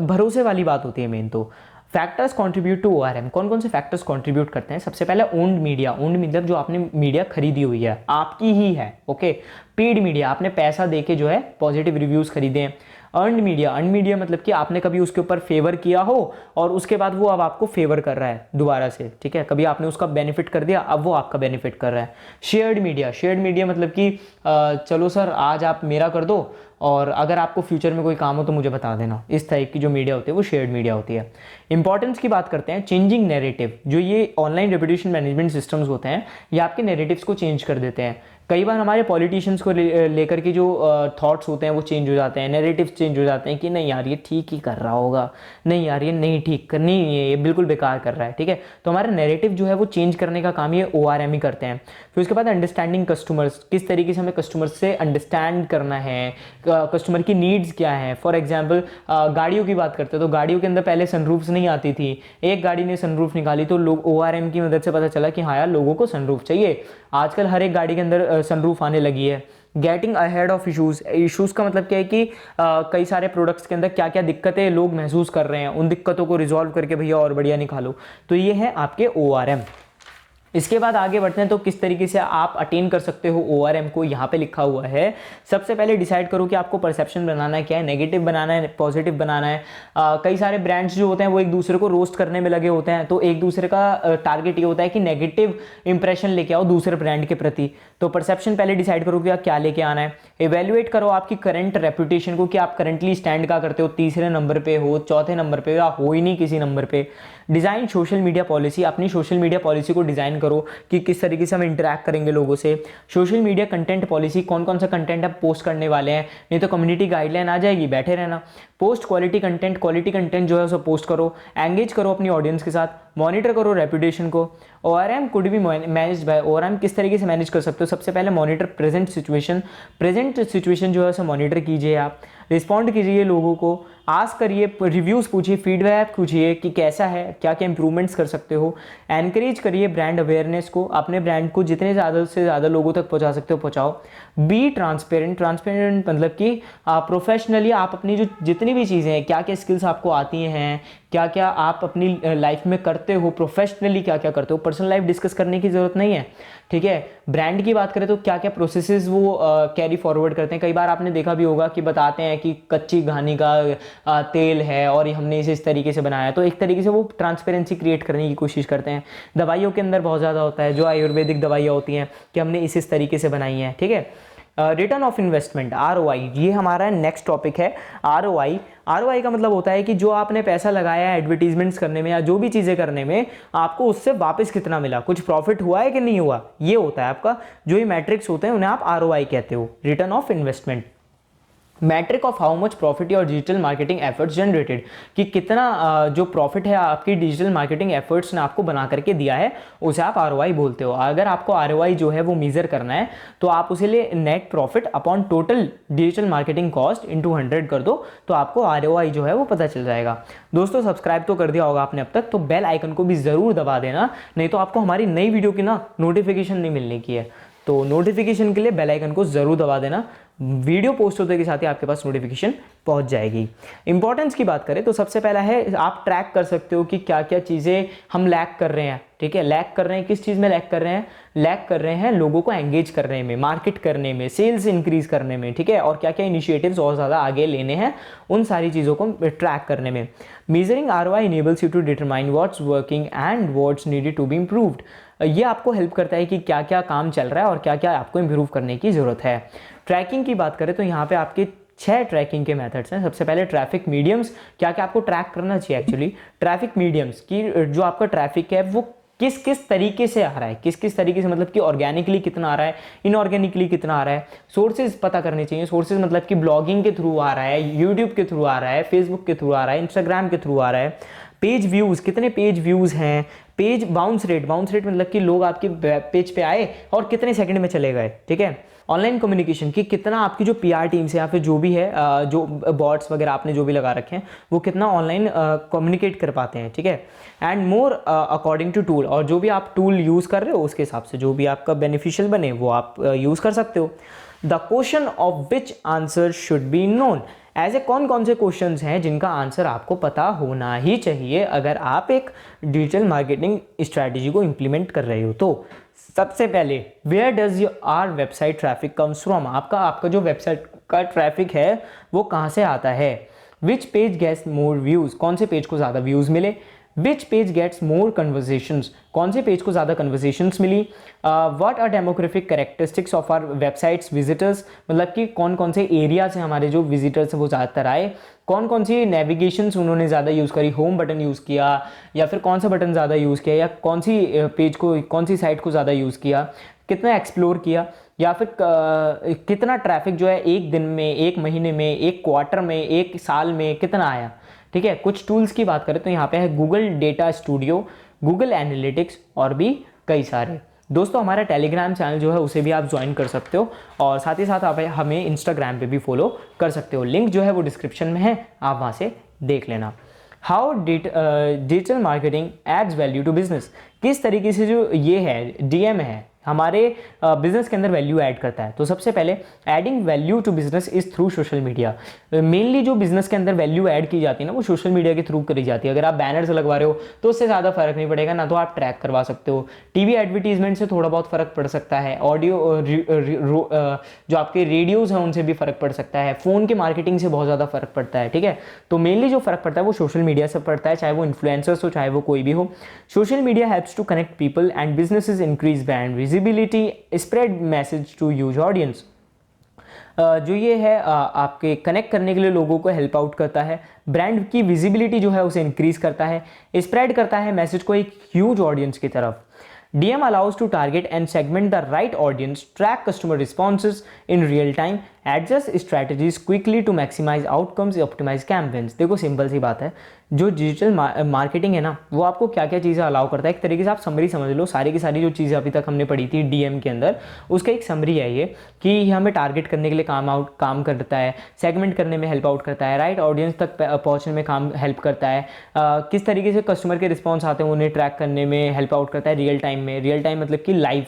[SPEAKER 1] भरोसे वाली बात होती है मेन। तो फैक्टर्स कंट्रीब्यूट टू ORM, कौन कौन से फैक्टर्स कंट्रीब्यूट करते हैं? सबसे पहले ओन्ड मीडिया। ओन्ड मतलब जो आपने मीडिया खरीदी हुई है, आपकी ही है। ओके, पेड मीडिया, आपने पैसा देके जो है पॉजिटिव रिव्यूज खरीदे हैं। अर्नड मीडिया, अर्नड मीडिया मतलब कि आपने कभी उसके ऊपर फेवर किया हो और उसके बाद वो अब आपको फेवर कर रहा है दोबारा से। ठीक है, कभी आपने उसका बेनिफिट कर दिया, अब वो आपका बेनिफिट कर रहा है। शेयर्ड मीडिया, शेयर्ड मीडिया मतलब कि चलो सर आज आप मेरा कर दो और अगर आपको फ्यूचर में कोई काम हो तो मुझे बता देना। इस टाइप की जो मीडिया होती है वो शेयर्ड मीडिया होती है। इंपॉर्टेंस की बात करते हैं, चेंजिंग नैरेटिव। जो ये ऑनलाइन रेपुटेशन मैनेजमेंट सिस्टम्स होते हैं ये आपके नैरेटिव्स को चेंज कर देते हैं। कई बार हमारे पॉलिटिशियंस को लेकर के जो थॉट्स होते हैं वो चेंज हो जाते हैं, नैरेटिव्स चेंज हो जाते हैं कि नहीं यार ये ठीक ही कर रहा होगा, नहीं यार ये नहीं ठीक कर, नहीं ये बिल्कुल बेकार कर रहा है, ठीक है। तो हमारा नैरेटिव जो है वो चेंज करने का काम ये ORM ही करते हैं। फिर उसके बाद अंडरस्टैंडिंग कस्टमर्स, किस तरीके से हमें कस्टमर्स से अंडरस्टैंड करना है, कस्टमर की नीड्स क्या है। फॉर एग्जाम्पल गाड़ियों की बात करते हैं तो गाड़ियों के अंदर पहले सनरूफ्स नहीं आती थी, एक गाड़ी ने सनरूफ निकाली तो लोग ORM की मदद से पता चला कि हाँ यार लोगों को सनरूफ चाहिए। आजकल हर एक गाड़ी के अंदर सनरूफ आने लगी है। गेटिंग अहेड ऑफ इशूज़ का मतलब क्या है कि कई सारे प्रोडक्ट्स के अंदर क्या क्या दिक्कतें लोग महसूस कर रहे हैं, उन दिक्कतों को रिजॉल्व करके भैया और बढ़िया निकालो। तो ये है आपके ORM। इसके बाद आगे बढ़ते हैं तो किस तरीके से आप अटेन कर सकते हो ORM को, यहाँ पे लिखा हुआ है। सबसे पहले डिसाइड करो कि आपको परसेप्शन बनाना है क्या है, नेगेटिव बनाना है, पॉजिटिव बनाना है। कई सारे ब्रांड्स जो होते हैं वो एक दूसरे को रोस्ट करने में लगे होते हैं, तो एक दूसरे का टारगेट ये होता है कि नेगेटिव इंप्रेशन लेके आओ दूसरे ब्रांड के प्रति। तो परसेप्शन पहले डिसाइड करो कि आप क्या लेके आना है। इवेल्युएट करो आपकी करंट रेपुटेशन को कि आप करंटली स्टैंड क्या करते हो, तीसरे नंबर पे हो, चौथे नंबर पे या हो ही नहीं किसी नंबर पे। डिज़ाइन सोशल मीडिया पॉलिसी, अपनी सोशल मीडिया पॉलिसी को डिज़ाइन करो कि किस तरीके से हम इंटरैक्ट करेंगे लोगों से। सोशल मीडिया कंटेंट पॉलिसी, कौन कौन सा कंटेंट आप पोस्ट करने वाले हैं, नहीं तो कम्युनिटी गाइडलाइन आ जाएगी, बैठे रहना। पोस्ट क्वालिटी कंटेंट जो है उसे पोस्ट करो, एंगेज करो अपनी ऑडियंस के साथ, मॉनिटर करो रेपुटेशन को। ORM could be managed by, ORM किस तरीके से मैनेज कर सकते हो। सबसे पहले मॉनिटर प्रेजेंट सिचुएशन जो है उसे मॉनिटर कीजिए आप, रिस्पॉन्ड कीजिए लोगों को, आस्क करिए, रिव्यूज़ पूछिए, फीडबैक पूछिए कि कैसा है, क्या क्या इंप्रूवमेंट्स कर सकते हो। एनकरेज करिए ब्रांड अवेयरनेस को, अपने ब्रांड को जितने ज़्यादा से ज़्यादा लोगों तक पहुंचा सकते हो पहुंचाओ। बी ट्रांसपेरेंट मतलब कि प्रोफेशनली आप अपनी जो जितनी भी चीज़ें हैं, क्या क्या स्किल्स आपको आती हैं, क्या क्या आप अपनी लाइफ में करते हो, प्रोफेशनली क्या क्या करते हो, पर्सनल लाइफ डिस्कस करने की ज़रूरत नहीं है, ठीक है। ब्रांड की बात करें तो क्या क्या प्रोसेसेस वो कैरी फॉरवर्ड करते हैं। कई बार आपने देखा भी होगा कि बताते हैं कि कच्ची घानी का तेल है और हमने इसे इस तरीके से बनाया, तो एक तरीके से वो ट्रांसपेरेंसी क्रिएट करने की कोशिश करते हैं। दवाइयों के अंदर बहुत ज़्यादा होता है, जो आयुर्वेदिक दवाइयाँ होती हैं कि हमने इस तरीके से बनाई हैं, ठीक है। रिटर्न ऑफ इन्वेस्टमेंट ROI, ये हमारा नेक्स्ट टॉपिक है। ROI का मतलब होता है कि जो आपने पैसा लगाया है एडवर्टीजमेंट्स करने में या जो भी चीज़ें करने में, आपको उससे वापस कितना मिला, कुछ प्रॉफिट हुआ है कि नहीं हुआ, ये होता है आपका। जो ये मैट्रिक्स होते हैं उन्हें आप ROI कहते हो, return of investment. Metric of how much profit your digital marketing efforts generated, कि कितना जो प्रॉफिट है आपकी डिजिटल मार्केटिंग एफर्ट्स ने आपको बना करके दिया है, उसे आप ROI बोलते हो। अगर आपको ROI जो है वो मेजर करना है तो आप उसे ले net profit upon total digital marketing cost into 100 कर दो, तो आपको ROI जो है वो पता चल जाएगा। दोस्तों सब्सक्राइब तो कर दिया होगा आपने अब तक, तो बेल आइकन को भी ज़रूर दबा देना, नहीं तो आपको हमारी नई वीडियो की ना नोटिफिकेशन नहीं मिलने की है। तो नोटिफिकेशन के लिए बेल आइकन को ज़रूर दबा देना, वीडियो पोस्ट होते के साथ ही आपके पास नोटिफिकेशन पहुंच जाएगी। इंपॉर्टेंस की बात करें तो सबसे पहला है आप ट्रैक कर सकते हो कि क्या क्या चीज़ें हम लैक कर रहे हैं, ठीक है। लैक कर रहे हैं, किस चीज़ में लैक कर रहे हैं, लैक कर रहे हैं लोगों को एंगेज करने में, मार्केट करने में, सेल्स इंक्रीज करने में, ठीक है। और क्या क्या इनिशिएटिव्स और ज़्यादा आगे लेने हैं, उन सारी चीज़ों को ट्रैक करने में। Measuring ROI enables you to determine what's working and what's needed to be improved. ये आपको हेल्प करता है कि क्या क्या काम चल रहा है और क्या क्या आपको इम्प्रूव करने की ज़रूरत है। ट्रैकिंग की बात करें तो यहाँ पे आपके 6 ट्रैकिंग के मेथड्स हैं। सबसे पहले ट्रैफिक मीडियम्स, क्या क्या आपको ट्रैक करना चाहिए एक्चुअली। ट्रैफिक मीडियम्स की जो आपका ट्रैफिक है वो किस किस तरीके से आ रहा है, किस किस तरीके से मतलब कि ऑर्गेनिकली कितना आ रहा है, इनऑर्गेनिकली कितना आ रहा है। सोर्सेज पता करने चाहिए, सोर्सेज मतलब कि ब्लॉगिंग के थ्रू आ रहा है, यूट्यूब के थ्रू आ रहा है, फेसबुक के थ्रू आ रहा है, इंस्टाग्राम के थ्रू आ रहा है। पेज व्यूज़, कितने पेज व्यूज़ हैं। पेज बाउंस रेट मतलब कि लोग आपके पेज पे आए और कितने सेकंड में चले गए, ठीक है। ऑनलाइन कम्युनिकेशन की कितना आपकी जो PR टीम से या फिर जो भी है, जो बॉट्स वगैरह आपने जो भी लगा रखे हैं, वो कितना ऑनलाइन कम्युनिकेट कर पाते हैं, ठीक है। And more according to tool, और जो भी आप टूल यूज़ कर रहे हो उसके हिसाब से जो भी आपका बेनिफिशियल बने वो आप यूज़ कर सकते हो। The question of which answer should be known, ऐसे कौन कौन से क्वेश्चंस हैं जिनका आंसर आपको पता होना ही चाहिए अगर आप एक डिजिटल मार्केटिंग स्ट्रैटेजी को इम्प्लीमेंट कर रहे हो। तो सबसे पहले where does your our website traffic comes from, आपका जो वेबसाइट का ट्रैफिक है वो कहाँ से आता है। Which page gets more views, कौन से पेज को ज़्यादा व्यूज़ मिले। Which page gets more conversations, कौन से पेज को ज़्यादा कन्वर्सेशंस मिली, what are demographic characteristics of our websites visitors, मतलब कि कौन कौन से एरियाज हैं हमारे जो विजिटर्स हैं वो ज़्यादातर आए, कौन कौन सी नेविगेशंस उन्होंने ज़्यादा यूज़ करी, होम बटन यूज़ किया या फिर कौन सा बटन ज़्यादा यूज़ किया, या कौन सी पेज को कौन सी साइट को ज़्यादा यूज़ किया, कितना एक्सप्लोर किया, या फिर कितना ट्रैफिक जो है एक दिन में, एक महीने में, एक क्वार्टर में, एक साल में कितना आया। ठीक है, कुछ टूल्स की बात करें तो यहाँ पे है Google data studio, Google analytics और भी कई सारे। दोस्तों हमारा टेलीग्राम चैनल जो है उसे भी आप ज्वाइन कर सकते हो और साथ ही साथ आप हमें इंस्टाग्राम पे भी फॉलो कर सकते हो, लिंक जो है वो डिस्क्रिप्शन में है, आप वहाँ से देख लेना। How digital marketing adds value to business, किस तरीके से जो ये है डीएम है हमारे बिजनेस के अंदर वैल्यू ऐड करता है। तो सबसे पहले adding value to business is through social media. Mainly जो बिजनेस के अंदर वैल्यू ऐड की जाती है ना वो सोशल मीडिया के थ्रू करी जाती है। अगर आप बैनर्स लगवा रहे हो तो उससे ज़्यादा फर्क नहीं पड़ेगा, ना तो आप ट्रैक करवा सकते हो। टीवी एडवर्टीजमेंट से थोड़ा बहुत फर्क पड़ सकता है, ऑडियो जो आपके रेडियोज हैं उनसे भी फर्क पड़ सकता है, फ़ोन के मार्केटिंग से बहुत ज़्यादा फर्क पड़ता है। ठीक है, तो मेनली जो फर्क पड़ता है वो सोशल मीडिया से पड़ता है, चाहे वो इन्फ्लुएंसर्स हो चाहे वो कोई भी हो। Social media helps to connect people and businesses, increase brand visibility, spread message to huge audience. जो ये है आपके कनेक्ट करने के लिए लोगों को हेल्प आउट करता है, ब्रांड की विजिबिलिटी जो है उसे इंक्रीज करता है, स्प्रेड करता है मैसेज को एक ह्यूज ऑडियंस की तरफ। DM allows to target and segment the right audience, track customer responses in real time, adjust strategies quickly to maximize outcomes, optimize campaigns। देखो सिंपल सी बात है, जो डिजिटल मार्केटिंग है ना वो आपको क्या क्या चीज़ें अलाउ करता है, एक तरीके से आप समरी समझ लो, सारी की सारी जो चीज़ें अभी तक हमने पढ़ी थी DM के अंदर उसका एक समरी है ये, कि हमें टारगेट करने के लिए काम करता है, सेगमेंट करने में हेल्प आउट करता है, राइट ऑडियंस तक पहुँचने में हेल्प करता है, किस तरीके से कस्टमर के रिस्पॉन्स आते हैं उन्हें ट्रैक करने में हेल्प आउट करता है रियल टाइम में, रियल टाइम मतलब कि लाइव।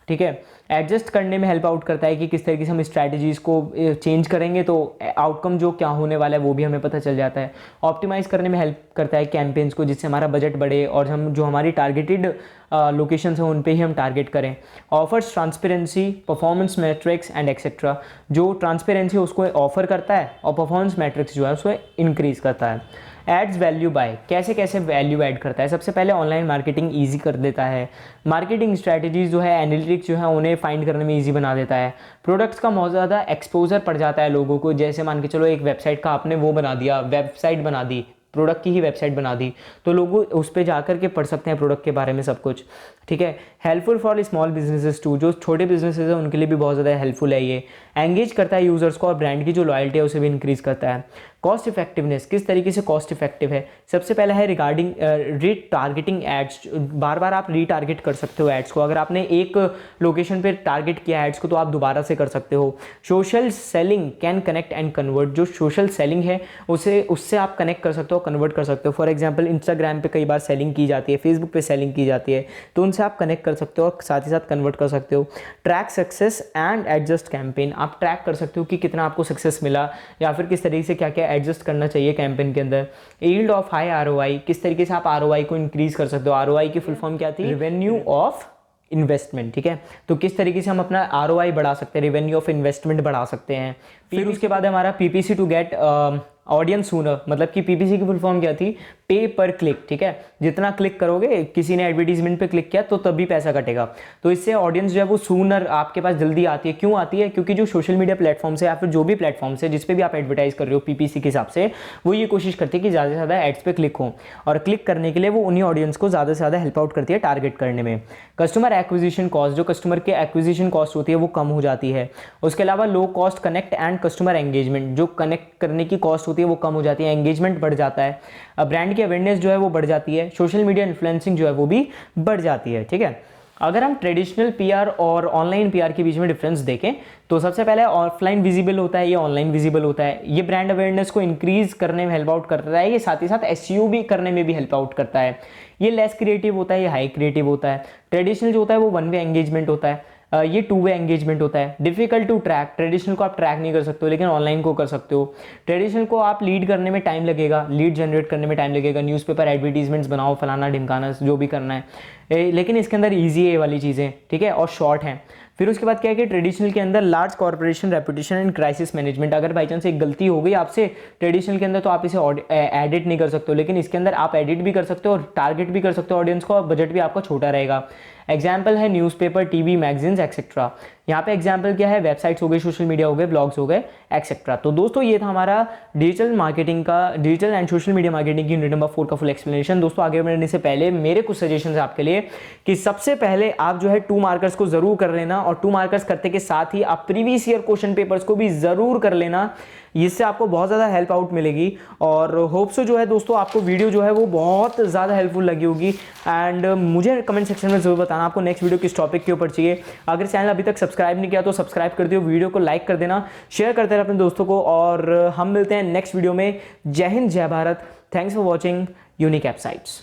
[SPEAKER 1] ठीक है, एडजस्ट करने में हेल्प आउट करता है कि किस तरीके से हम स्ट्रैटेजीज़ को चेंज करेंगे तो आउटकम जो क्या होने वाला है वो भी हमें पता चल जाता है। ऑप्टिमाइज़ करने में हेल्प करता है कैंपेन्स को, जिससे हमारा बजट बढ़े और हम जो हमारी टारगेटेड लोकेशंस हैं उन पे ही हम टारगेट करें। Offers transparency, performance matrix and etcetera, जो ट्रांसपेरेंसी उसको ऑफर करता है और परफॉर्मेंस मैट्रिक्स जो है उसको इंक्रीज़ करता है। एड्स वैल्यू बाय, कैसे कैसे वैल्यू ऐड करता है। सबसे पहले ऑनलाइन मार्केटिंग ईजी कर देता है, मार्केटिंग स्ट्रैटेजीज जो है एनालिटिक्स जो है उन्हें फाइंड करने में ईजी बना देता है, प्रोडक्ट्स का बहुत ज़्यादा एक्सपोजर पड़ जाता है लोगों को। जैसे मान के चलो एक वेबसाइट का आपने वो बना दिया, वेबसाइट बना दी, प्रोडक्ट की ही वेबसाइट बना दी, तो लोग उस पर जा कर के पढ़ सकते हैं प्रोडक्ट के बारे में सब कुछ। ठीक है, helpful for small businesses to, जो छोटे बिजनेसेस हैं उनके लिए भी बहुत ज़्यादा हेल्पफुल है ये। एंगेज करता है यूज़र्स को और ब्रांड की जो लॉयल्टी है उसे भी इंक्रीज़ करता है। कॉस्ट इफेक्टिवनेस, किस तरीके से कॉस्ट इफेक्टिव है। सबसे पहला है रिगार्डिंग रीटारगेटिंग एड्स, बार बार आप रीटारगेट कर सकते हो एड्स को। अगर आपने एक लोकेशन पे टारगेट किया एड्स को तो आप दोबारा से कर सकते हो। Social selling can connect and convert, जो सोशल सेलिंग है उससे आप कनेक्ट कर सकते हो, कन्वर्ट कर सकते हो। फॉर एग्जाम्पल इंस्टाग्राम पे कई बार सेलिंग की जाती है, फेसबुक पे सेलिंग की जाती है, तो उनसे आप कनेक्ट कर सकते हो और साथ ही साथ कन्वर्ट कर सकते हो। Track success and adjust campaign, आप ट्रैक कर सकते हो कि कितना आपको सक्सेस मिला या फिर किस तरीके से क्या क्या एडजस्ट करना चाहिए कैंपेन के अंदर। यील्ड ऑफ हाई ROI, किस तरीके से आप ROI को इंक्रीज कर सकते हो। ROI की फुल फॉर्म क्या थी, रेवेन्यू ऑफ इन्वेस्टमेंट। ठीक है, तो किस तरीके से हम अपना ROI बढ़ा सकते हैं, रेवेन्यू ऑफ इन्वेस्टमेंट बढ़ा सकते हैं। फिर उसके बाद हमारा PPC to get audience sooner, मतलब कि PPC की फुल फॉर्म क्या थी, पे पर क्लिक। ठीक है, जितना क्लिक करोगे, किसी ने एडवर्टीजमेंट पे क्लिक किया तो तभी पैसा कटेगा, तो इससे ऑडियंस जो है वो सूनर आपके पास जल्दी आती है। क्यों आती है, क्योंकि जो सोशल मीडिया प्लेटफॉर्म से या फिर जो भी प्लेटफॉर्म से जिस पे भी आप एडवर्टाइज कर रहे हो PPC के हिसाब से, वो ये कोशिश करती है कि ज़्यादा से ज़्यादा एड्स पे क्लिक हो, और क्लिक करने के लिए वो उन्हीं ऑडियंस को ज़्यादा से ज़्यादा हेल्प आउट करती है टारगेट करने में। कस्टमर एक्विजिशन कॉस्ट, जो कस्टमर के एक्विजिशन कॉस्ट होती है वो कम हो जाती है। उसके अलावा low cost connect and customer engagement, जो कनेक्ट करने की कॉस्ट होती है वो कम हो जाती है, एंगेजमेंट बढ़ जाता है, ब्रांड की अवेयरनेस जो है वो बढ़ जाती है, सोशल मीडिया इन्फ्लुएंसिंग जो है वो भी बढ़ जाती है। ठीक है, अगर हम ट्रेडिशनल PR और ऑनलाइन PR के बीच में डिफरेंस देखें तो सबसे पहले ऑफलाइन विजिबल होता है, ये ऑनलाइन विजिबल होता है। ये ब्रांड अवेयरनेस को इंक्रीज करने में हेल्प आउट करता है, ये साथ ही साथ SEO भी करने में भी हेल्प आउट करता है। ये लेस क्रिएटिव होता है, ये हाई क्रिएटिव होता है। ट्रेडिशनल जो होता है वो 1 वे एंगेजमेंट होता है, ये 2 वे एंगेजमेंट होता है। डिफिकल्ट टू ट्रैक, ट्रेडिशनल को आप ट्रैक नहीं कर सकते हो लेकिन ऑनलाइन को कर सकते हो। ट्रेडिशनल को आप लीड करने में टाइम लगेगा, लीड जनरेट करने में टाइम लगेगा, न्यूज़पेपर एडवर्टीजमेंट्स बनाओ, फलाना ढिमकाना जो भी करना है, लेकिन इसके अंदर ईजी है ये वाली चीज़ें। ठीक है, और शॉर्ट है। फिर उसके बाद क्या है कि ट्रेडिशनल के अंदर large corporation reputation and crisis management. अगर बाई चांस एक गलती हो गई आपसे ट्रेडिशनल के अंदर तो आप इसे एडिट नहीं कर सकते हो, लेकिन इसके अंदर आप एडिट भी कर सकते हो और टारगेट भी कर सकते हो ऑडियंस को, और बजट भी आपका छोटा रहेगा। एग्जाम्पल है न्यूज़पेपर, टीवी, मैगजीन्स एक्सेट्रा। यहाँ पे एग्जाम्पल क्या है, वेबसाइट्स हो गए, सोशल मीडिया हो गए, ब्लॉग्स हो गए एक्सेट्रा। तो दोस्तों ये था हमारा डिजिटल मार्केटिंग का, digital and social media marketing की यूनिट नंबर 4 का फुल एक्सप्लेनेशन। दोस्तों आगे बढ़ने से पहले मेरे कुछ सजेशन है आपके लिए कि सबसे पहले आप जो है 2 मार्कर्स को जरूर कर लेना, और 2 मार्कर्स करते के साथ ही आप प्रीवियस ईयर क्वेश्चन पेपर्स को भी जरूर कर लेना। इससे आपको बहुत ज़्यादा हेल्प आउट मिलेगी, और होप सो जो है दोस्तों आपको वीडियो जो है वो बहुत ज़्यादा हेल्पफुल लगी होगी। एंड मुझे कमेंट सेक्शन में जरूर बताना आपको नेक्स्ट वीडियो किस टॉपिक के ऊपर चाहिए। अगर चैनल अभी तक सब्सक्राइब नहीं किया तो सब्सक्राइब कर दियो, वीडियो को लाइक कर देना, शेयर करते रहे अपने दोस्तों को, और हम मिलते हैं नेक्स्ट वीडियो में। जय हिंद, जय Bharat. Thanks for watching unique app sites.